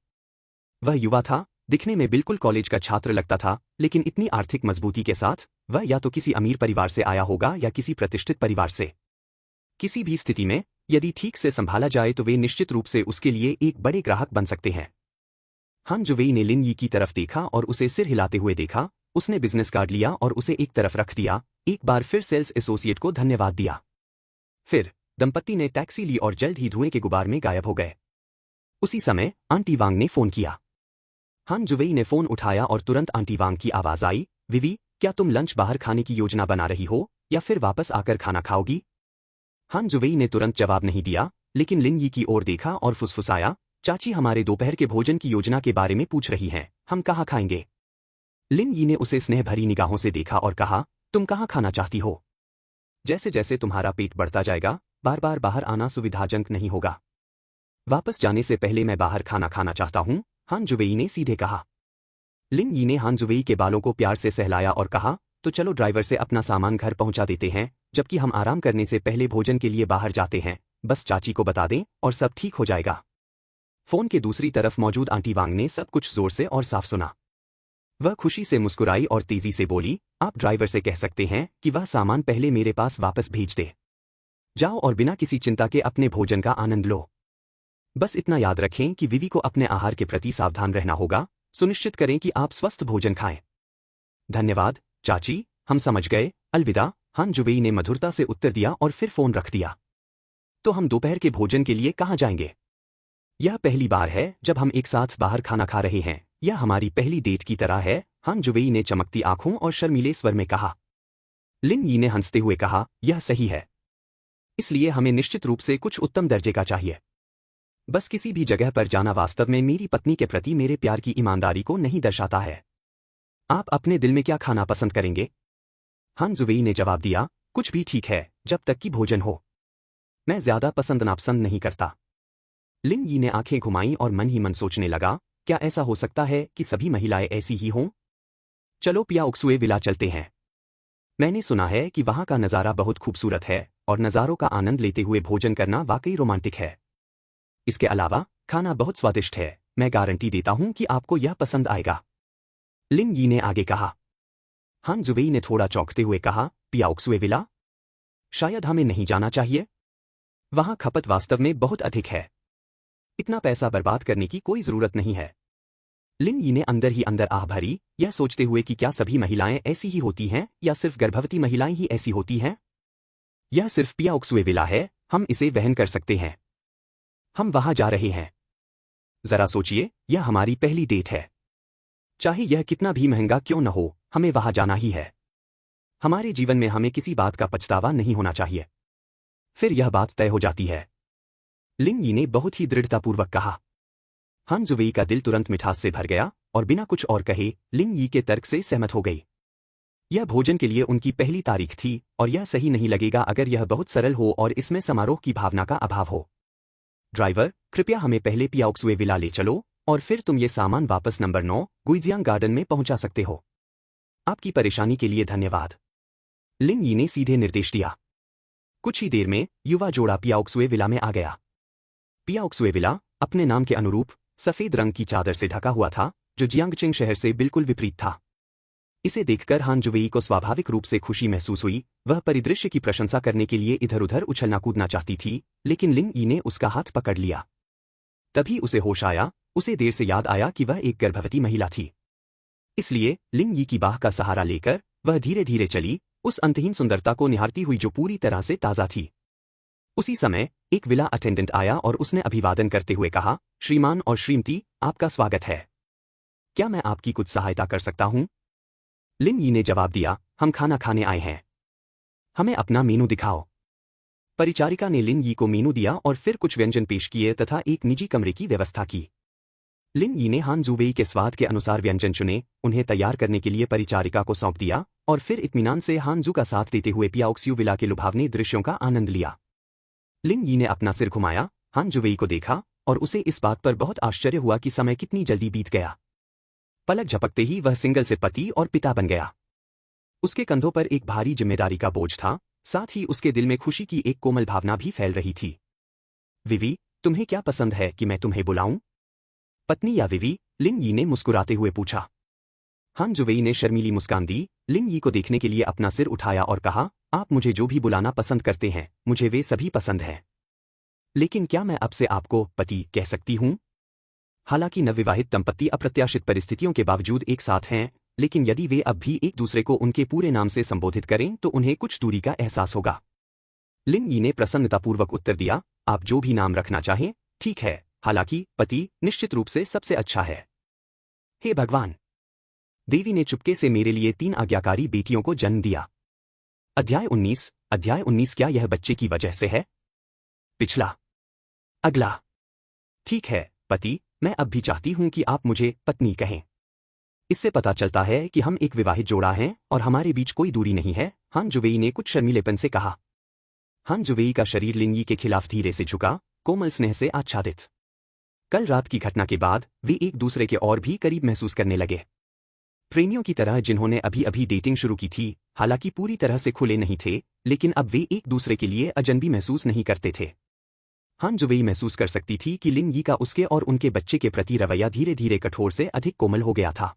वह युवा था, दिखने में बिल्कुल कॉलेज का छात्र लगता था, लेकिन इतनी आर्थिक मजबूती के साथ वह या तो किसी अमीर परिवार से आया होगा या किसी प्रतिष्ठित परिवार से। किसी भी स्थिति में यदि ठीक से संभाला जाए तो वे निश्चित रूप से उसके लिए एक बड़े ग्राहक बन सकते हैं। हान जुवेई ने लिन यी की तरफ देखा और उसे सिर हिलाते हुए देखा। उसने बिजनेस कार्ड लिया और उसे एक तरफ रख दिया। एक बार फिर सेल्स एसोसिएट को धन्यवाद दिया। फिर दंपति ने टैक्सी ली और जल्द ही धुएं के गुबार में गायब हो गए। उसी समय आंटी वांग ने फोन किया। हान जुवेई ने फोन उठाया और तुरंत आंटी वांग की आवाज आई, विवी, क्या तुम लंच बाहर खाने की योजना बना रही हो या फिर वापस आकर खाना खाओगी? हान जुवेई ने तुरंत जवाब नहीं दिया, लेकिन लिन यी की ओर देखा और फुसफुसाया, चाची हमारे दोपहर के भोजन की योजना के बारे में पूछ रही हैं, हम कहाँ खाएंगे? लिन यी ने उसे स्नेह भरी निगाहों से देखा और कहा, तुम कहाँ खाना चाहती हो? जैसे जैसे तुम्हारा पेट बढ़ता जाएगा, बार बार बाहर आना सुविधाजनक नहीं होगा। वापस जाने से पहले मैं बाहर खाना खाना चाहता हूँ, हान जुवेई ने सीधे कहा। लिन यी ने हान जुवेई के बालों को प्यार से सहलाया और कहा, तो चलो ड्राइवर से अपना सामान घर पहुंचा देते हैं, जबकि हम आराम करने से पहले भोजन के लिए बाहर जाते हैं। बस चाची को बता दें और सब ठीक हो जाएगा। फोन के दूसरी तरफ मौजूद आंटी वांग ने सब कुछ जोर से और साफ सुना। वह खुशी से मुस्कुराई और तेजी से बोली, आप ड्राइवर से कह सकते हैं कि वह सामान पहले मेरे पास वापस भेज दे। जाओ और बिना किसी चिंता के अपने भोजन का आनंद लो। बस इतना याद रखें कि विवी को अपने आहार के प्रति सावधान रहना होगा। सुनिश्चित करें कि आप स्वस्थ भोजन खाएं। धन्यवाद चाची, हम समझ गए, अलविदा, हान जुवेई ने मधुरता से उत्तर दिया और फिर फोन रख दिया। तो हम दोपहर के भोजन के लिए कहाँ जाएंगे? यह पहली बार है जब हम एक साथ बाहर खाना खा रहे हैं। यह हमारी पहली डेट की तरह है, हान जुवेई ने चमकती आंखों और शर्मीले स्वर में कहा। लिन यी ने हंसते हुए कहा, यह सही है। इसलिए हमें निश्चित रूप से कुछ उत्तम दर्जे का चाहिए। बस किसी भी जगह पर जाना वास्तव में मेरी पत्नी के प्रति मेरे प्यार की ईमानदारी को नहीं दर्शाता है। आप अपने दिल में क्या खाना पसंद करेंगे? हान जुवेई ने जवाब दिया, कुछ भी ठीक है, जब तक कि भोजन हो। मैं ज्यादा पसंद नापसंद नहीं करता। लिन यी ने आंखें घुमाईं और मन ही मन सोचने लगा, क्या ऐसा हो सकता है कि सभी महिलाएं ऐसी ही हों? चलो पियाओक्सुए विला चलते हैं। मैंने सुना है कि वहां का नज़ारा बहुत खूबसूरत है और नज़ारों का आनंद लेते हुए भोजन करना वाकई रोमांटिक है। इसके अलावा खाना बहुत स्वादिष्ट है, मैं गारंटी देता हूं कि आपको यह पसंद आएगा। लिन यी ने आगे कहा। हान जुवेई ने थोड़ा चौंकते हुए कहा, पियाओक्सुए विला? शायद हमें नहीं जाना चाहिए। वहां खपत वास्तव में बहुत अधिक है। इतना पैसा बर्बाद करने की कोई जरूरत नहीं है। लिन यी ने अंदर ही अंदर आह भरी, यह सोचते हुए कि क्या सभी महिलाएं ऐसी ही होती हैं या सिर्फ गर्भवती महिलाएं ही ऐसी होती हैं। यह सिर्फ पियाओक्सुए विला है, हम इसे वहन कर सकते हैं। हम वहां जा रहे हैं। जरा सोचिए, यह हमारी पहली डेट है। चाहे यह कितना भी महंगा क्यों न हो, हमें वहां जाना ही है। हमारे जीवन में हमें किसी बात का पछतावा नहीं होना चाहिए। फिर यह बात तय हो जाती है। लिन यी ने बहुत ही दृढ़तापूर्वक कहा। हान जुवेई का दिल तुरंत मिठास से भर गया और बिना कुछ और कहे लिन यी के तर्क से सहमत हो गई। यह भोजन के लिए उनकी पहली तारीख थी और यह सही नहीं लगेगा अगर यह बहुत सरल हो और इसमें समारोह की भावना का अभाव हो। ड्राइवर, कृपया हमें पहले पियाओक्सुए विला ले चलो और फिर तुम ये सामान वापस नंबर 9 गुइजियांग गार्डन में पहुंचा सकते हो। आपकी परेशानी के लिए धन्यवाद। लिन यी ने सीधे निर्देश दिया। कुछ ही देर में युवा जोड़ा पियाओक्सुए विला में आ गया। पियाओक्सुए विला अपने नाम के अनुरूप सफेद रंग की चादर से ढका हुआ था, जो जियांगचिंग शहर से बिल्कुल विपरीत था। इसे देखकर हान जुवेई को स्वाभाविक रूप से खुशी महसूस हुई। वह परिदृश्य की प्रशंसा करने के लिए इधर उधर उछलना कूदना चाहती थी, लेकिन लिन यी ने उसका हाथ पकड़ लिया। तभी उसे होश आया। उसे देर से याद आया कि वह एक गर्भवती महिला थी। इसलिए लिन यी की बाह का सहारा लेकर वह धीरे धीरे चली, उस अंतहीन सुंदरता को निहारती हुई जो पूरी तरह से ताज़ा थी। उसी समय एक विला अटेंडेंट आया और उसने अभिवादन करते हुए कहा, श्रीमान और श्रीमती, आपका स्वागत है। क्या मैं आपकी कुछ सहायता कर सकता हूं? लिन यी ने जवाब दिया, हम खाना खाने आए हैं। हमें अपना मेनू दिखाओ। परिचारिका ने लिन यी को मेनू दिया और फिर कुछ व्यंजन पेश किए तथा एक निजी कमरे की व्यवस्था की। लिन यी ने हान जुवेई के स्वाद के अनुसार व्यंजन चुने, उन्हें तैयार करने के लिए परिचारिका को सौंप दिया और फिर इत्मीनान से हान जू का साथ देते हुए पियाओक्सुए विला के लुभावने दृश्यों का आनंद लिया। लिन यी ने अपना सिर घुमाया, हान जुवेई को देखा और उसे इस बात पर बहुत आश्चर्य हुआ कि समय कितनी जल्दी बीत गया। पलक झपकते ही वह सिंगल से पति और पिता बन गया। उसके कंधों पर एक भारी जिम्मेदारी का बोझ था, साथ ही उसके दिल में खुशी की एक कोमल भावना भी फैल रही थी। विवी, तुम्हें क्या पसंद है कि मैं तुम्हें बुलाऊं? पत्नी या विवी? लिन यी ने मुस्कुराते हुए पूछा। हान जुवेई ने शर्मीली मुस्कान दी, लिन यी को देखने के लिए अपना सिर उठाया और कहा, आप मुझे जो भी बुलाना पसंद करते हैं, मुझे वे सभी पसंद हैं। लेकिन क्या मैं अब से आपको पति कह सकती हूं? हालांकि नवविवाहित दंपत्ति अप्रत्याशित परिस्थितियों के बावजूद एक साथ हैं, लेकिन यदि वे अब भी एक दूसरे को उनके पूरे नाम से संबोधित करें तो उन्हें कुछ दूरी का एहसास होगा। लिन यी ने प्रसन्नतापूर्वक उत्तर दिया, आप जो भी नाम रखना चाहें, ठीक है, हालांकि पति निश्चित रूप से सबसे अच्छा है। हे भगवान! देवी ने चुपके से मेरे लिए 3 आज्ञाकारी बेटियों को जन्म दिया। अध्याय 19 क्या यह बच्चे की वजह से है? पिछला। अगला। ठीक है, पति, मैं अब भी चाहती हूं कि आप मुझे पत्नी कहें। इससे पता चलता है कि हम एक विवाहित जोड़ा हैं और हमारे बीच कोई दूरी नहीं है, हान जुवेई ने कुछ शर्मीलेपन से कहा। हान जुवेई का शरीर लिन यी के खिलाफ धीरे से झुका, कोमल स्नेह से आच्छादित। कल रात की घटना के बाद वे एक दूसरे के और भी करीब महसूस करने लगे। प्रेमियों की तरह जिन्होंने अभी अभी डेटिंग शुरू की थी, हालांकि पूरी तरह से खुले नहीं थे, लेकिन अब वे एक दूसरे के लिए अजनबी महसूस नहीं करते थे। हान जुवेई महसूस कर सकती थी कि लिन यी का उसके और उनके बच्चे के प्रति रवैया धीरे धीरे कठोर से अधिक कोमल हो गया था।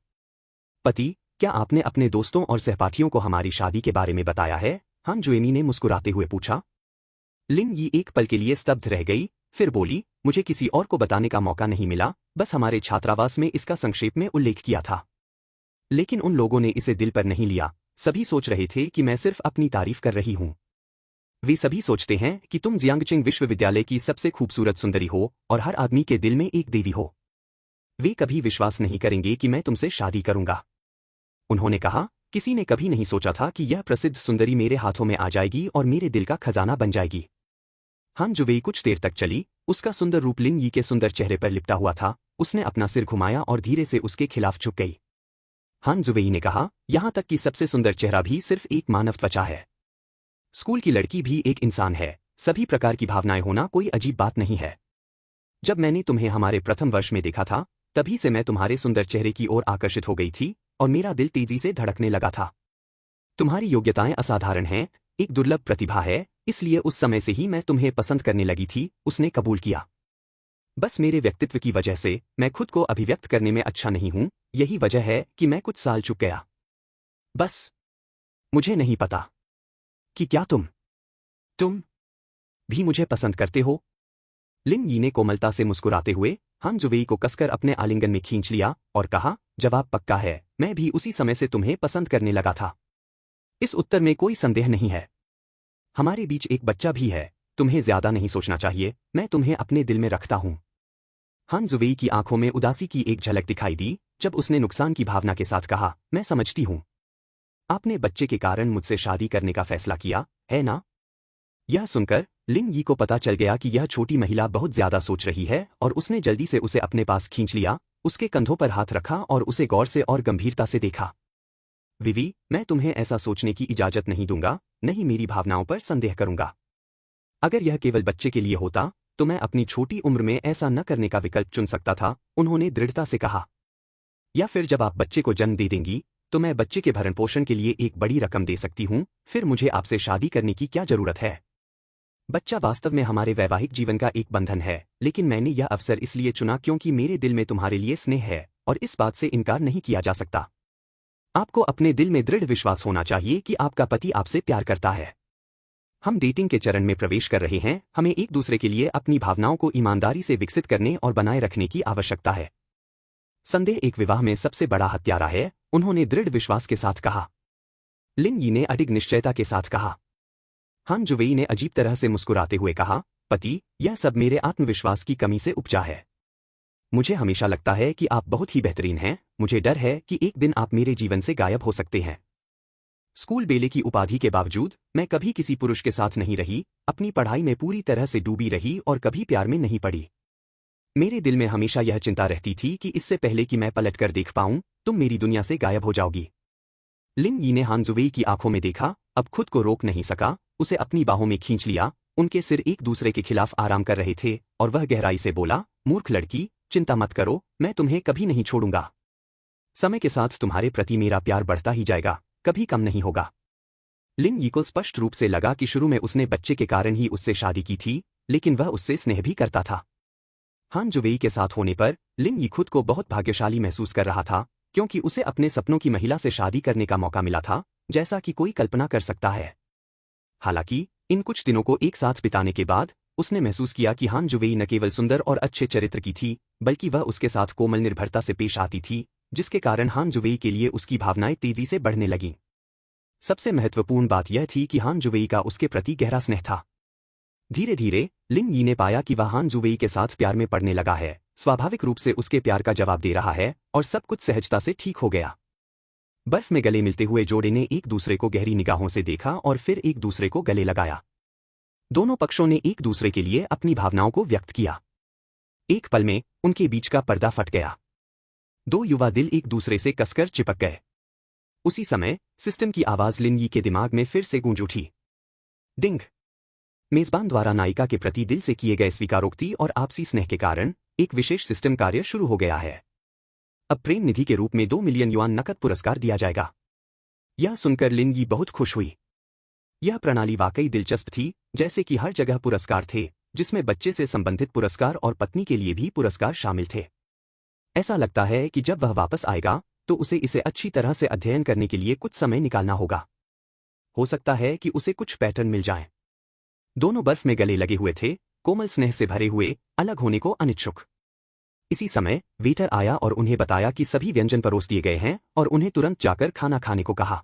पति, क्या आपने अपने दोस्तों और सहपाठियों को हमारी शादी के बारे में बताया है? हान जुएमी ने मुस्कुराते हुए पूछा। लिन यी एक पल के लिए स्तब्ध रह गई, फिर बोली, मुझे किसी और को बताने का मौका नहीं मिला, बस हमारे छात्रावास में इसका संक्षेप में उल्लेख किया था। लेकिन उन लोगों ने इसे दिल पर नहीं लिया, सभी सोच रहे थे कि मैं सिर्फ अपनी तारीफ कर रही हूं। वे सभी सोचते हैं कि तुम जियांगचिंग विश्वविद्यालय की सबसे खूबसूरत सुंदरी हो और हर आदमी के दिल में एक देवी हो। वे कभी विश्वास नहीं करेंगे कि मैं तुमसे शादी करूंगा। उन्होंने कहा, किसी ने कभी नहीं सोचा था कि यह प्रसिद्ध सुंदरी मेरे हाथों में आ जाएगी और मेरे दिल का खजाना बन जाएगी। हान जुवेई कुछ देर तक चली, उसका सुंदर रूप लिन यी के सुंदर चेहरे पर लिपटा हुआ था। उसने अपना सिर घुमाया और धीरे से उसके खिलाफ झुक गई। हान जुवेई ने कहा, यहां तक कि सबसे सुंदर चेहरा भी सिर्फ एक मानव त्वचा है। स्कूल की लड़की भी एक इंसान है, सभी प्रकार की भावनाएं होना कोई अजीब बात नहीं है। जब मैंने तुम्हें हमारे प्रथम वर्ष में देखा था, तभी से मैं तुम्हारे सुंदर चेहरे की ओर आकर्षित हो गई थी और मेरा दिल तेजी से धड़कने लगा था। तुम्हारी योग्यताएं असाधारण हैं, एक दुर्लभ प्रतिभा है, इसलिए उस समय से ही मैं तुम्हें पसंद करने लगी थी, उसने कबूल किया। बस मेरे व्यक्तित्व की वजह से मैं खुद को अभिव्यक्त करने में अच्छा नहीं हूं, यही वजह है कि मैं कुछ साल चुक गया। बस मुझे नहीं पता कि क्या तुम भी मुझे पसंद करते हो। लिन यी ने कोमलता से मुस्कुराते हुए हान जुवेई को कसकर अपने आलिंगन में खींच लिया और कहा, जवाब पक्का है, मैं भी उसी समय से तुम्हें पसंद करने लगा था। इस उत्तर में कोई संदेह नहीं है। हमारे बीच एक बच्चा भी है, तुम्हें ज्यादा नहीं सोचना चाहिए, मैं तुम्हें अपने दिल में रखता हूं। हान जुवेई की आंखों में उदासी की एक झलक दिखाई दी जब उसने नुकसान की भावना के साथ कहा, मैं समझती हूं। आपने बच्चे के कारण मुझसे शादी करने का फैसला किया, है ना? यह सुनकर लिन यी को पता चल गया कि यह छोटी महिला बहुत ज्यादा सोच रही है और उसने जल्दी से उसे अपने पास खींच लिया, उसके कंधों पर हाथ रखा और उसे गौर से और गंभीरता से देखा। विवी, मैं तुम्हें ऐसा सोचने की इजाजत नहीं दूंगा, नहीं मेरी भावनाओं पर संदेह करूंगा। अगर यह केवल बच्चे के लिए होता तो मैं अपनी छोटी उम्र में ऐसा न करने का विकल्प चुन सकता था, उन्होंने दृढ़ता से कहा। या फिर जब आप बच्चे को जन्म दे देंगी तो मैं बच्चे के भरण पोषण के लिए एक बड़ी रकम दे सकती हूं, फिर मुझे आपसे शादी करने की क्या जरूरत है? बच्चा वास्तव में हमारे वैवाहिक जीवन का एक बंधन है, लेकिन मैंने यह अवसर इसलिए चुना क्योंकि मेरे दिल में तुम्हारे लिए स्नेह है और इस बात से इनकार नहीं किया जा सकता। आपको अपने दिल में दृढ़ विश्वास होना चाहिए कि आपका पति आपसे प्यार करता है। हम डेटिंग के चरण में प्रवेश कर रहे हैं, हमें एक दूसरे के लिए अपनी भावनाओं को ईमानदारी से विकसित करने और बनाए रखने की आवश्यकता है। संदेह एक विवाह में सबसे बड़ा हत्यारा है, उन्होंने दृढ़ विश्वास के साथ कहा। लिन यी ने अडिग निश्चयता के साथ कहा। हान जुवेई ने अजीब तरह से मुस्कुराते हुए कहा, पति, यह सब मेरे आत्मविश्वास की कमी से उपजा है। मुझे हमेशा लगता है कि आप बहुत ही बेहतरीन हैं, मुझे डर है कि एक दिन आप मेरे जीवन से गायब हो सकते हैं। स्कूल बेले की उपाधि के बावजूद मैं कभी किसी पुरुष के साथ नहीं रही, अपनी पढ़ाई में पूरी तरह से डूबी रही और कभी प्यार में नहीं पड़ी। मेरे दिल में हमेशा यह चिंता रहती थी कि इससे पहले कि मैं पलटकर देख पाऊं, तुम मेरी दुनिया से गायब हो जाओगी। लिन यी ने हान जुवेई की आंखों में देखा, अब खुद को रोक नहीं सका, उसे अपनी बाहों में खींच लिया, उनके सिर एक दूसरे के खिलाफ आराम कर रहे थे और वह गहराई से बोला, मूर्ख लड़की, चिंता मत करो, मैं तुम्हें कभी नहीं छोड़ूंगा। समय के साथ तुम्हारे प्रति मेरा प्यार बढ़ता ही जाएगा, कभी कम नहीं होगा। लिन यी को स्पष्ट रूप से लगा कि शुरू में उसने बच्चे के कारण ही उससे शादी की थी, लेकिन वह उससे स्नेह भी करता था। हान जुवेई के साथ होने पर लिन यी खुद को बहुत भाग्यशाली महसूस कर रहा था, क्योंकि उसे अपने सपनों की महिला से शादी करने का मौका मिला था, जैसा कि कोई कल्पना कर सकता है। हालांकि इन कुछ दिनों को एक साथ बिताने के बाद उसने महसूस किया कि हान जुवेई न केवल सुंदर और अच्छे चरित्र की थी, बल्कि वह उसके साथ कोमल निर्भरता से पेश आती थी, जिसके कारण हान जुवेई के लिए उसकी भावनाएं तेजी से बढ़ने लगीं। सबसे महत्वपूर्ण बात यह थी कि हान जुवेई का उसके प्रति गहरा स्नेह था। धीरे धीरे लिन यी ने पाया कि वह हान जुवेई के साथ प्यार में पड़ने लगा है, स्वाभाविक रूप से उसके प्यार का जवाब दे रहा है और सब कुछ सहजता से ठीक हो गया। बर्फ में गले मिलते हुए जोड़े ने एक दूसरे को गहरी निगाहों से देखा और फिर एक दूसरे को गले लगाया। दोनों पक्षों ने एक दूसरे के लिए अपनी भावनाओं को व्यक्त किया। एक पल में उनके बीच का पर्दा फट गया। दो युवा दिल एक दूसरे से कसकर चिपक गए। उसी समय सिस्टम की आवाज लिन यी के दिमाग में फिर से गूंज उठी। डिंग। मेजबान द्वारा नायिका के प्रति दिल से किए गए स्वीकारोक्ति और आपसी स्नेह के कारण एक विशेष सिस्टम कार्य शुरू हो गया है। अब प्रेम निधि के रूप में 2 मिलियन युआन नकद पुरस्कार दिया जाएगा। यह सुनकर लिन यी बहुत खुश हुई। यह प्रणाली वाकई दिलचस्प थी, जैसे कि हर जगह पुरस्कार थे, जिसमें बच्चे से संबंधित पुरस्कार और पत्नी के लिए भी पुरस्कार शामिल थे। ऐसा लगता है कि जब वह वापस आएगा तो उसे इसे अच्छी तरह से अध्ययन करने के लिए कुछ समय निकालना होगा। हो सकता है कि उसे कुछ पैटर्न मिल जाएं। दोनों बर्फ में गले लगे हुए थे, कोमल स्नेह से भरे हुए, अलग होने को अनिच्छुक। इसी समय वेटर आया और उन्हें बताया कि सभी व्यंजन परोस दिए गए हैं और उन्हें तुरंत जाकर खाना खाने को कहा।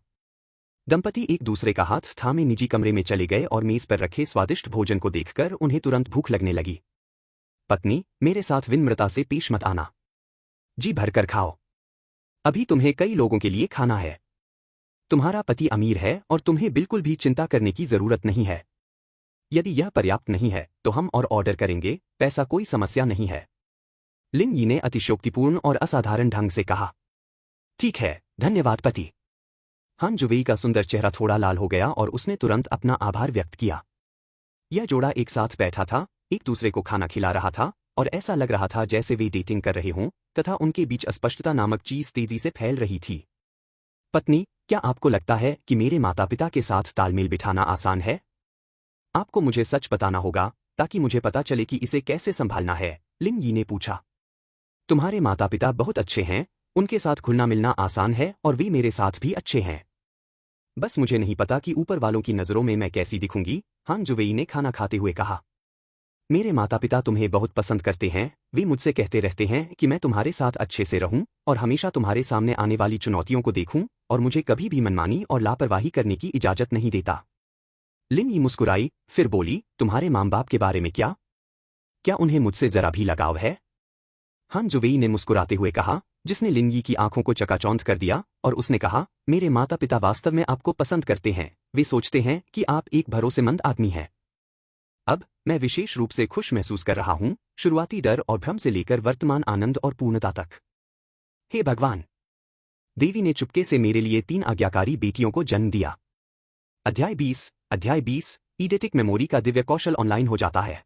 दंपति एक दूसरे का हाथ थामे निजी कमरे में चले गए और मेज पर रखे स्वादिष्ट भोजन को देखकर उन्हें तुरंत भूख लगने लगी। पत्नी, मेरे साथ विनम्रता से पेश मत आना। जी भरकर खाओ। अभी तुम्हें कई लोगों के लिए खाना है। तुम्हारा पति अमीर है और तुम्हें बिल्कुल भी चिंता करने की जरूरत नहीं है। यदि यह पर्याप्त नहीं है तो हम और ऑर्डर करेंगे, पैसा कोई समस्या नहीं है। लिन यी ने अतिशयोक्तिपूर्ण और असाधारण ढंग से कहा। ठीक है, धन्यवाद पति। हान जुवेई का सुंदर चेहरा थोड़ा लाल हो गया और उसने तुरंत अपना आभार व्यक्त किया। यह जोड़ा एक साथ बैठा था, एक दूसरे को खाना खिला रहा था और ऐसा लग रहा था जैसे वे डेटिंग कर रहे हों, तथा उनके बीच अस्पष्टता नामक चीज तेजी से फैल रही थी। पत्नी, क्या आपको लगता है कि मेरे माता पिता के साथ तालमेल बिठाना आसान है? आपको मुझे सच बताना होगा ताकि मुझे पता चले कि इसे कैसे संभालना है, लिन यी ने पूछा। तुम्हारे माता पिता बहुत अच्छे हैं, उनके साथ खुलना मिलना आसान है और वे मेरे साथ भी अच्छे हैं। बस मुझे नहीं पता कि ऊपर वालों की नजरों में मैं कैसी दिखूंगी, हान जुवेई ने खाना खाते हुए कहा। मेरे माता पिता तुम्हें बहुत पसंद करते हैं, वे मुझसे कहते रहते हैं कि मैं तुम्हारे साथ अच्छे से रहूं और हमेशा तुम्हारे सामने आने वाली चुनौतियों को देखूं और मुझे कभी भी मनमानी और लापरवाही करने की इजाजत नहीं देता। लिन यी मुस्कुराई, फिर बोली, तुम्हारे माँ बाप के बारे में क्या? क्या उन्हें मुझसे जरा भी लगाव है? हान जुवेई ने मुस्कुराते हुए कहा, जिसने लिन यी की आंखों को चकाचौंध कर दिया, और उसने कहा, मेरे माता पिता वास्तव में आपको पसंद करते हैं, वे सोचते हैं कि आप एक भरोसेमंद आदमी हैं। अब मैं विशेष रूप से खुश महसूस कर रहा हूं, शुरुआती डर और भ्रम से लेकर वर्तमान आनंद और पूर्णता तक। हे भगवान! देवी ने चुपके से मेरे लिए 3 आज्ञाकारी बेटियों को जन्म दिया। अध्याय 20 ईडेटिक मेमोरी का दिव्य कौशल ऑनलाइन हो जाता है।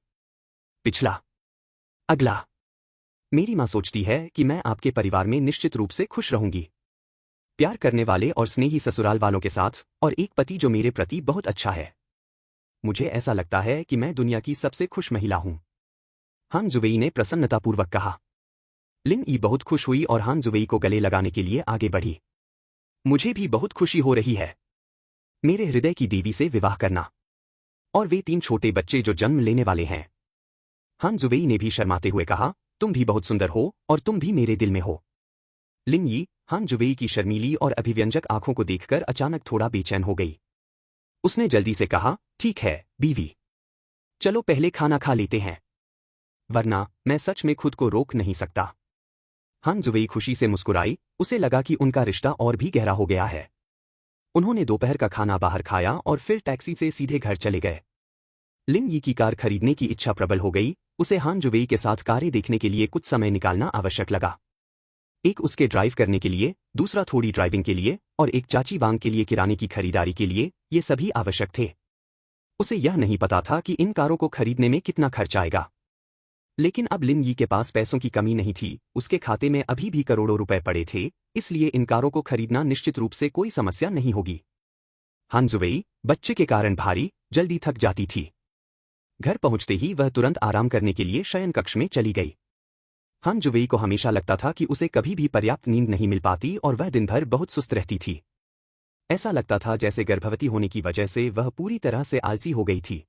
पिछला। अगला। मेरी मां सोचती है कि मैं आपके परिवार में निश्चित रूप से खुश रहूंगी। प्यार करने वाले और स्नेही ससुराल वालों के साथ, और एक पति जो मेरे प्रति बहुत अच्छा है। मुझे ऐसा लगता है कि मैं दुनिया की सबसे खुश महिला हूं। हान जुवेई ने प्रसन्नतापूर्वक कहा। लिन यी बहुत खुश हुई और हान जुवेई को गले लगाने के लिए आगे बढ़ी। मुझे भी बहुत खुशी हो रही है। मेरे हृदय की देवी से विवाह करना। और वे 3 छोटे बच्चे जो जन्म लेने वाले हैं। हान जुवेई ने भी शर्माते हुए कहा, तुम भी बहुत सुंदर हो और तुम भी मेरे दिल में हो। लिन यी, हान जुवेई की शर्मीली और अभिव्यंजक आंखों को देखकर अचानक थोड़ा बेचैन हो गई। उसने जल्दी से कहा, ठीक है, बीवी। चलो पहले खाना खा लेते हैं। वरना, मैं सच में खुद को रोक नहीं सकता। हान जुवेई खुशी से मुस्कुराई, उसे लगा कि उनका रिश्ता और भी गहरा हो गया है। उन्होंने दोपहर का खाना बाहर खाया और फिर टैक्सी से सीधे घर चले गए। लिन यी की कार खरीदने की इच्छा प्रबल हो गई, उसे हान जुवेई के साथ कारें देखने के लिए कुछ समय निकालना आवश्यक लगा। एक उसके ड्राइव करने के लिए, दूसरा थोड़ी ड्राइविंग के लिए, और एक चाची वांग के लिए किराने की खरीदारी के लिए, ये सभी आवश्यक थे। उसे यह नहीं पता था कि इन कारों को खरीदने में कितना खर्च आएगा। लेकिन अब लिन यी के पास पैसों की कमी नहीं थी, उसके खाते में अभी भी करोड़ों रुपए पड़े थे, इसलिए इन कारों को खरीदना निश्चित रूप से कोई समस्या नहीं होगी। हान जुवेई, बच्चे के कारण भारी, जल्दी थक जाती थी। घर पहुंचते ही वह तुरंत आराम करने के लिए शयन कक्ष में चली गई। हान जुवेई को हमेशा लगता था कि उसे कभी भी पर्याप्त नींद नहीं मिल पाती और वह दिन भर बहुत सुस्त रहती थी। ऐसा लगता था जैसे गर्भवती होने की वजह से वह पूरी तरह से आलसी हो गई थी।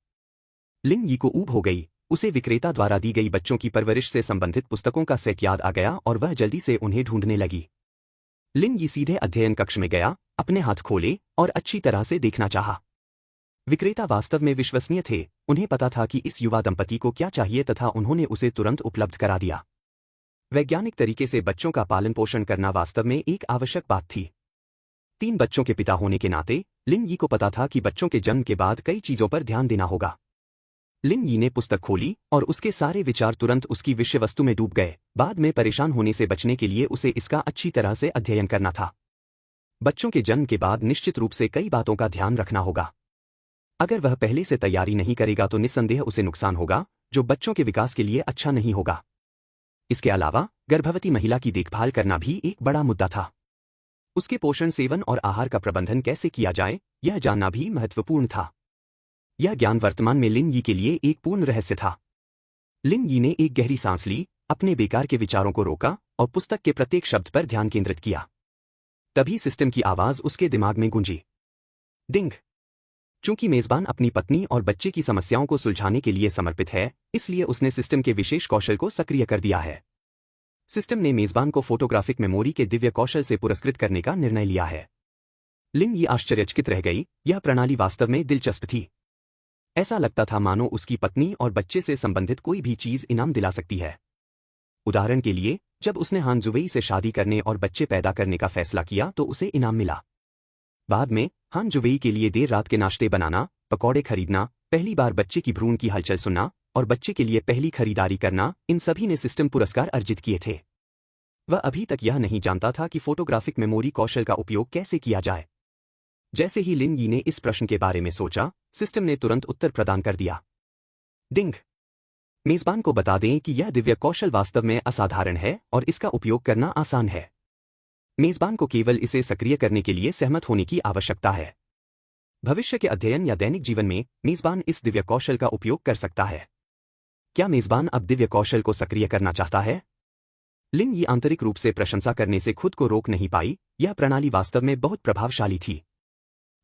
लिन यी को ऊब हो गई, उसे विक्रेता द्वारा दी गई बच्चों की परवरिश से संबंधित पुस्तकों का सेट याद आ गया और वह जल्दी से उन्हें ढूंढने लगी। लिन यी सीधे अध्ययन कक्ष में गया, अपने हाथ खोले और अच्छी तरह से देखना चाहा। विक्रेता वास्तव में विश्वसनीय थे, उन्हें पता था कि इस युवा दंपति को क्या चाहिए तथा उन्होंने उसे तुरंत उपलब्ध करा दिया। वैज्ञानिक तरीके से बच्चों का पालन पोषण करना वास्तव में एक आवश्यक बात थी। 3 बच्चों के पिता होने के नाते, लिन यी को पता था कि बच्चों के जन्म के बाद कई चीजों पर ध्यान देना होगा। लिन यी ने पुस्तक खोली और उसके सारे विचार तुरंत उसकी विषय वस्तु में डूब गए। बाद में परेशान होने से बचने के लिए उसे इसका अच्छी तरह से अध्ययन करना था। बच्चों के जन्म के बाद निश्चित रूप से कई बातों का ध्यान रखना होगा। अगर वह पहले से तैयारी नहीं करेगा तो निस्संदेह उसे नुकसान होगा, जो बच्चों के विकास के लिए अच्छा नहीं होगा। इसके अलावा, गर्भवती महिला की देखभाल करना भी एक बड़ा मुद्दा था। उसके पोषण, सेवन और आहार का प्रबंधन कैसे किया जाए, यह जानना भी महत्वपूर्ण था। यह ज्ञान वर्तमान में लिन यी के लिए एक पूर्ण रहस्य था। लिन यी ने एक गहरी सांस ली, अपने बेकार के विचारों को रोका और पुस्तक के प्रत्येक शब्द पर ध्यान केंद्रित किया। तभी सिस्टम की आवाज उसके दिमाग में गूंजी। डिंग। चूंकि मेजबान अपनी पत्नी और बच्चे की समस्याओं को सुलझाने के लिए समर्पित है, इसलिए उसने सिस्टम के विशेष कौशल को सक्रिय कर दिया है। सिस्टम ने मेजबान को फोटोग्राफिक मेमोरी के दिव्य कौशल से पुरस्कृत करने का निर्णय लिया है। लिन यी आश्चर्यचकित रह गई, यह प्रणाली वास्तव में दिलचस्प थी। ऐसा लगता था मानो उसकी पत्नी और बच्चे से संबंधित कोई भी चीज इनाम दिला सकती है। उदाहरण के लिए, जब उसने हान जुवेई से शादी करने और बच्चे पैदा करने का फैसला किया तो उसे इनाम मिला। बाद में, हान जुवेई के लिए देर रात के नाश्ते बनाना, पकौड़े खरीदना, पहली बार बच्चे की भ्रूण की हलचल सुनना और बच्चे के लिए पहली खरीदारी करना, इन सभी ने सिस्टम पुरस्कार अर्जित किए थे। वह अभी तक यह नहीं जानता था कि फोटोग्राफिक मेमोरी कौशल का उपयोग कैसे किया जाए। जैसे ही लिन यी ने इस प्रश्न के बारे में सोचा, सिस्टम ने तुरंत उत्तर प्रदान कर दिया। डिंग। मेजबान को बता दें कि यह दिव्य कौशल वास्तव में असाधारण है और इसका उपयोग करना आसान है। मेजबान को केवल इसे सक्रिय करने के लिए सहमत होने की आवश्यकता है। भविष्य के अध्ययन या दैनिक जीवन में मेजबान इस दिव्य कौशल का उपयोग कर सकता है। क्या मेजबान अब दिव्य कौशल को सक्रिय करना चाहता है? लिन यी आंतरिक रूप से प्रशंसा करने से खुद को रोक नहीं पाई, यह प्रणाली वास्तव में बहुत प्रभावशाली थी।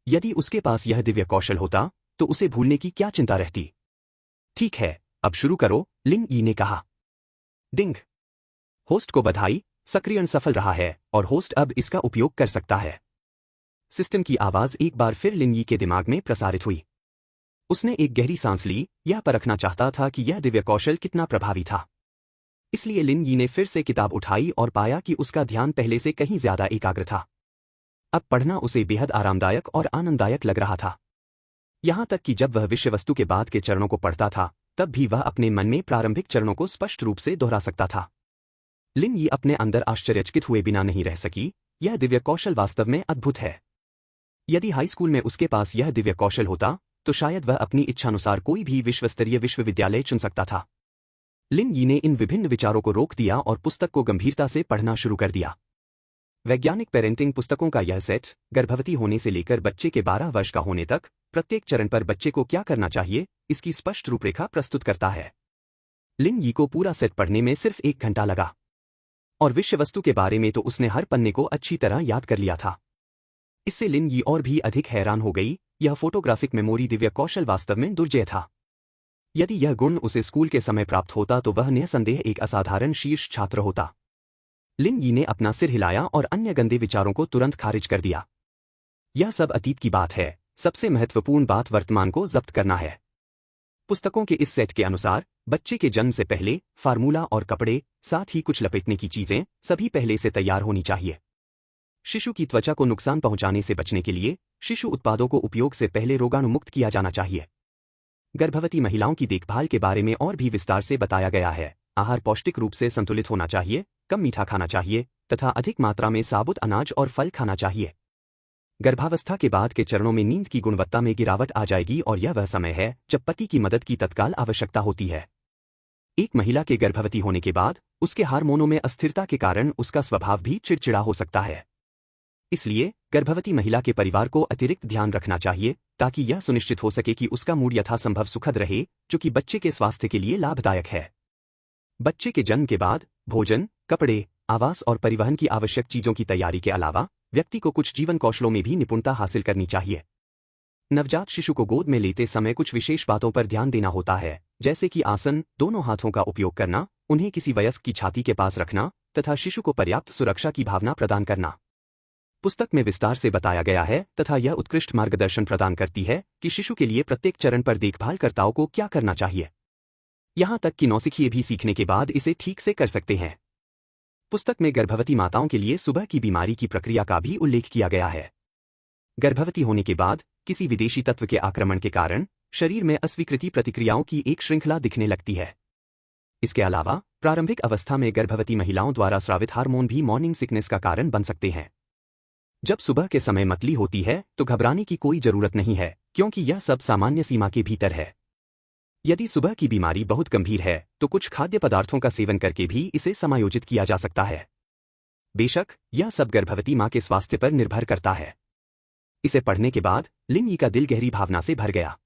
यदि उसके पास यह दिव्य कौशल होता, तो उसे भूलने की क्या चिंता रहती? ठीक है, अब शुरू करो, लिन यी ने कहा। डिंग। होस्ट को बधाई, सक्रियण सफल रहा है और होस्ट अब इसका उपयोग कर सकता है। सिस्टम की आवाज एक बार फिर लिन यी के दिमाग में प्रसारित हुई। उसने एक गहरी सांस ली, यह परखना चाहता था कि यह दिव्य कौशल कितना प्रभावी था। इसलिए लिन यी ने फिर से किताब उठाई और पाया कि उसका ध्यान पहले से कहीं ज्यादा एकाग्र था। अब पढ़ना उसे बेहद आरामदायक और आनंददायक लग रहा था। यहां तक कि जब वह विषय वस्तु के बाद के चरणों को पढ़ता था, तब भी वह अपने मन में प्रारंभिक चरणों को स्पष्ट रूप से दोहरा सकता था। लिन यी अपने अंदर आश्चर्यचकित हुए बिना नहीं रह सकी, यह दिव्य कौशल वास्तव में अद्भुत है। यदि हाई स्कूल में उसके पास यह दिव्य कौशल होता, तो शायद वह अपनी इच्छानुसार कोई भी विश्वस्तरीय विश्वविद्यालय चुन सकता था। लिन यी ने इन विभिन्न विचारों को रोक दिया और पुस्तक को गंभीरता से पढ़ना शुरू कर दिया। वैज्ञानिक पेरेंटिंग पुस्तकों का यह सेट, गर्भवती होने से लेकर बच्चे के 12 वर्ष का होने तक, प्रत्येक चरण पर बच्चे को क्या करना चाहिए, इसकी स्पष्ट रूपरेखा प्रस्तुत करता है। लिन यी को पूरा सेट पढ़ने में सिर्फ 1 घंटा लगा। और विषय वस्तु के बारे में तो उसने हर पन्ने को अच्छी तरह याद कर लिया था। इससे लिन यी और भी अधिक हैरान हो गई, यह फोटोग्राफिक मेमोरी दिव्य कौशल वास्तव में दुर्जेय था। यदि यह गुण उसे स्कूल के समय प्राप्त होता तो वह निःसंदेह एक असाधारण शीर्ष छात्र होता। लिन यी ने अपना सिर हिलाया और अन्य गंदे विचारों को तुरंत खारिज कर दिया। यह सब अतीत की बात है, सबसे महत्वपूर्ण बात वर्तमान को जब्त करना है। पुस्तकों के इस सेट के अनुसार, बच्चे के जन्म से पहले, फार्मूला और कपड़े, साथ ही कुछ लपेटने की चीजें, सभी पहले से तैयार होनी चाहिए। शिशु की त्वचा को नुकसान पहुंचाने से बचने के लिए, शिशु उत्पादों को उपयोग से पहले रोगाणुमुक्त किया जाना चाहिए। गर्भवती महिलाओं की देखभाल के बारे में और भी विस्तार से बताया गया है। आहार पौष्टिक रूप से संतुलित होना चाहिए, कम मीठा खाना चाहिए, तथा अधिक मात्रा में साबुत अनाज और फल खाना चाहिए। गर्भावस्था के बाद के चरणों में नींद की गुणवत्ता में गिरावट आ जाएगी और यह वह समय है जब पति की मदद की तत्काल आवश्यकता होती है। एक महिला के गर्भवती होने के बाद, उसके हार्मोनों में अस्थिरता के कारण उसका स्वभाव भी चिड़चिड़ा हो सकता है। इसलिए, गर्भवती महिला के परिवार को अतिरिक्त ध्यान रखना चाहिए, ताकि यह सुनिश्चित हो सके कि उसका मूड यथासंभव सुखद रहे, जो कि बच्चे के स्वास्थ्य के लिए लाभदायक है। बच्चे के जन्म के बाद, भोजन, कपड़े, आवास और परिवहन की आवश्यक चीजों की तैयारी के अलावा, व्यक्ति को कुछ जीवन कौशलों में भी निपुणता हासिल करनी चाहिए। नवजात शिशु को गोद में लेते समय कुछ विशेष बातों पर ध्यान देना होता है, जैसे कि आसन, दोनों हाथों का उपयोग करना, उन्हें किसी वयस्क की छाती के पास रखना, तथा शिशु को पर्याप्त सुरक्षा की भावना प्रदान करना। पुस्तक में विस्तार से बताया गया है तथा यह उत्कृष्ट मार्गदर्शन प्रदान करती है कि शिशु के लिए प्रत्येक चरण पर देखभालकर्ताओं को क्या करना चाहिए। यहां तक कि नौसिखिए भी सीखने के बाद इसे ठीक से कर सकते हैं। पुस्तक में गर्भवती माताओं के लिए सुबह की बीमारी की प्रक्रिया का भी उल्लेख किया गया है। गर्भवती होने के बाद, किसी विदेशी तत्व के आक्रमण के कारण, शरीर में अस्वीकृति प्रतिक्रियाओं की एक श्रृंखला दिखने लगती है। इसके अलावा, प्रारंभिक अवस्था में गर्भवती महिलाओं द्वारा स्रावित हार्मोन भी मॉर्निंग सिकनेस का कारण बन सकते हैं। जब सुबह के समय मतली होती है तो घबराने की कोई जरूरत नहीं है, क्योंकि यह सब सामान्य सीमा के भीतर है। यदि सुबह की बीमारी बहुत गंभीर है तो कुछ खाद्य पदार्थों का सेवन करके भी इसे समायोजित किया जा सकता है। बेशक, यह सब गर्भवती मां के स्वास्थ्य पर निर्भर करता है। इसे पढ़ने के बाद लिन यी का दिल गहरी भावना से भर गया।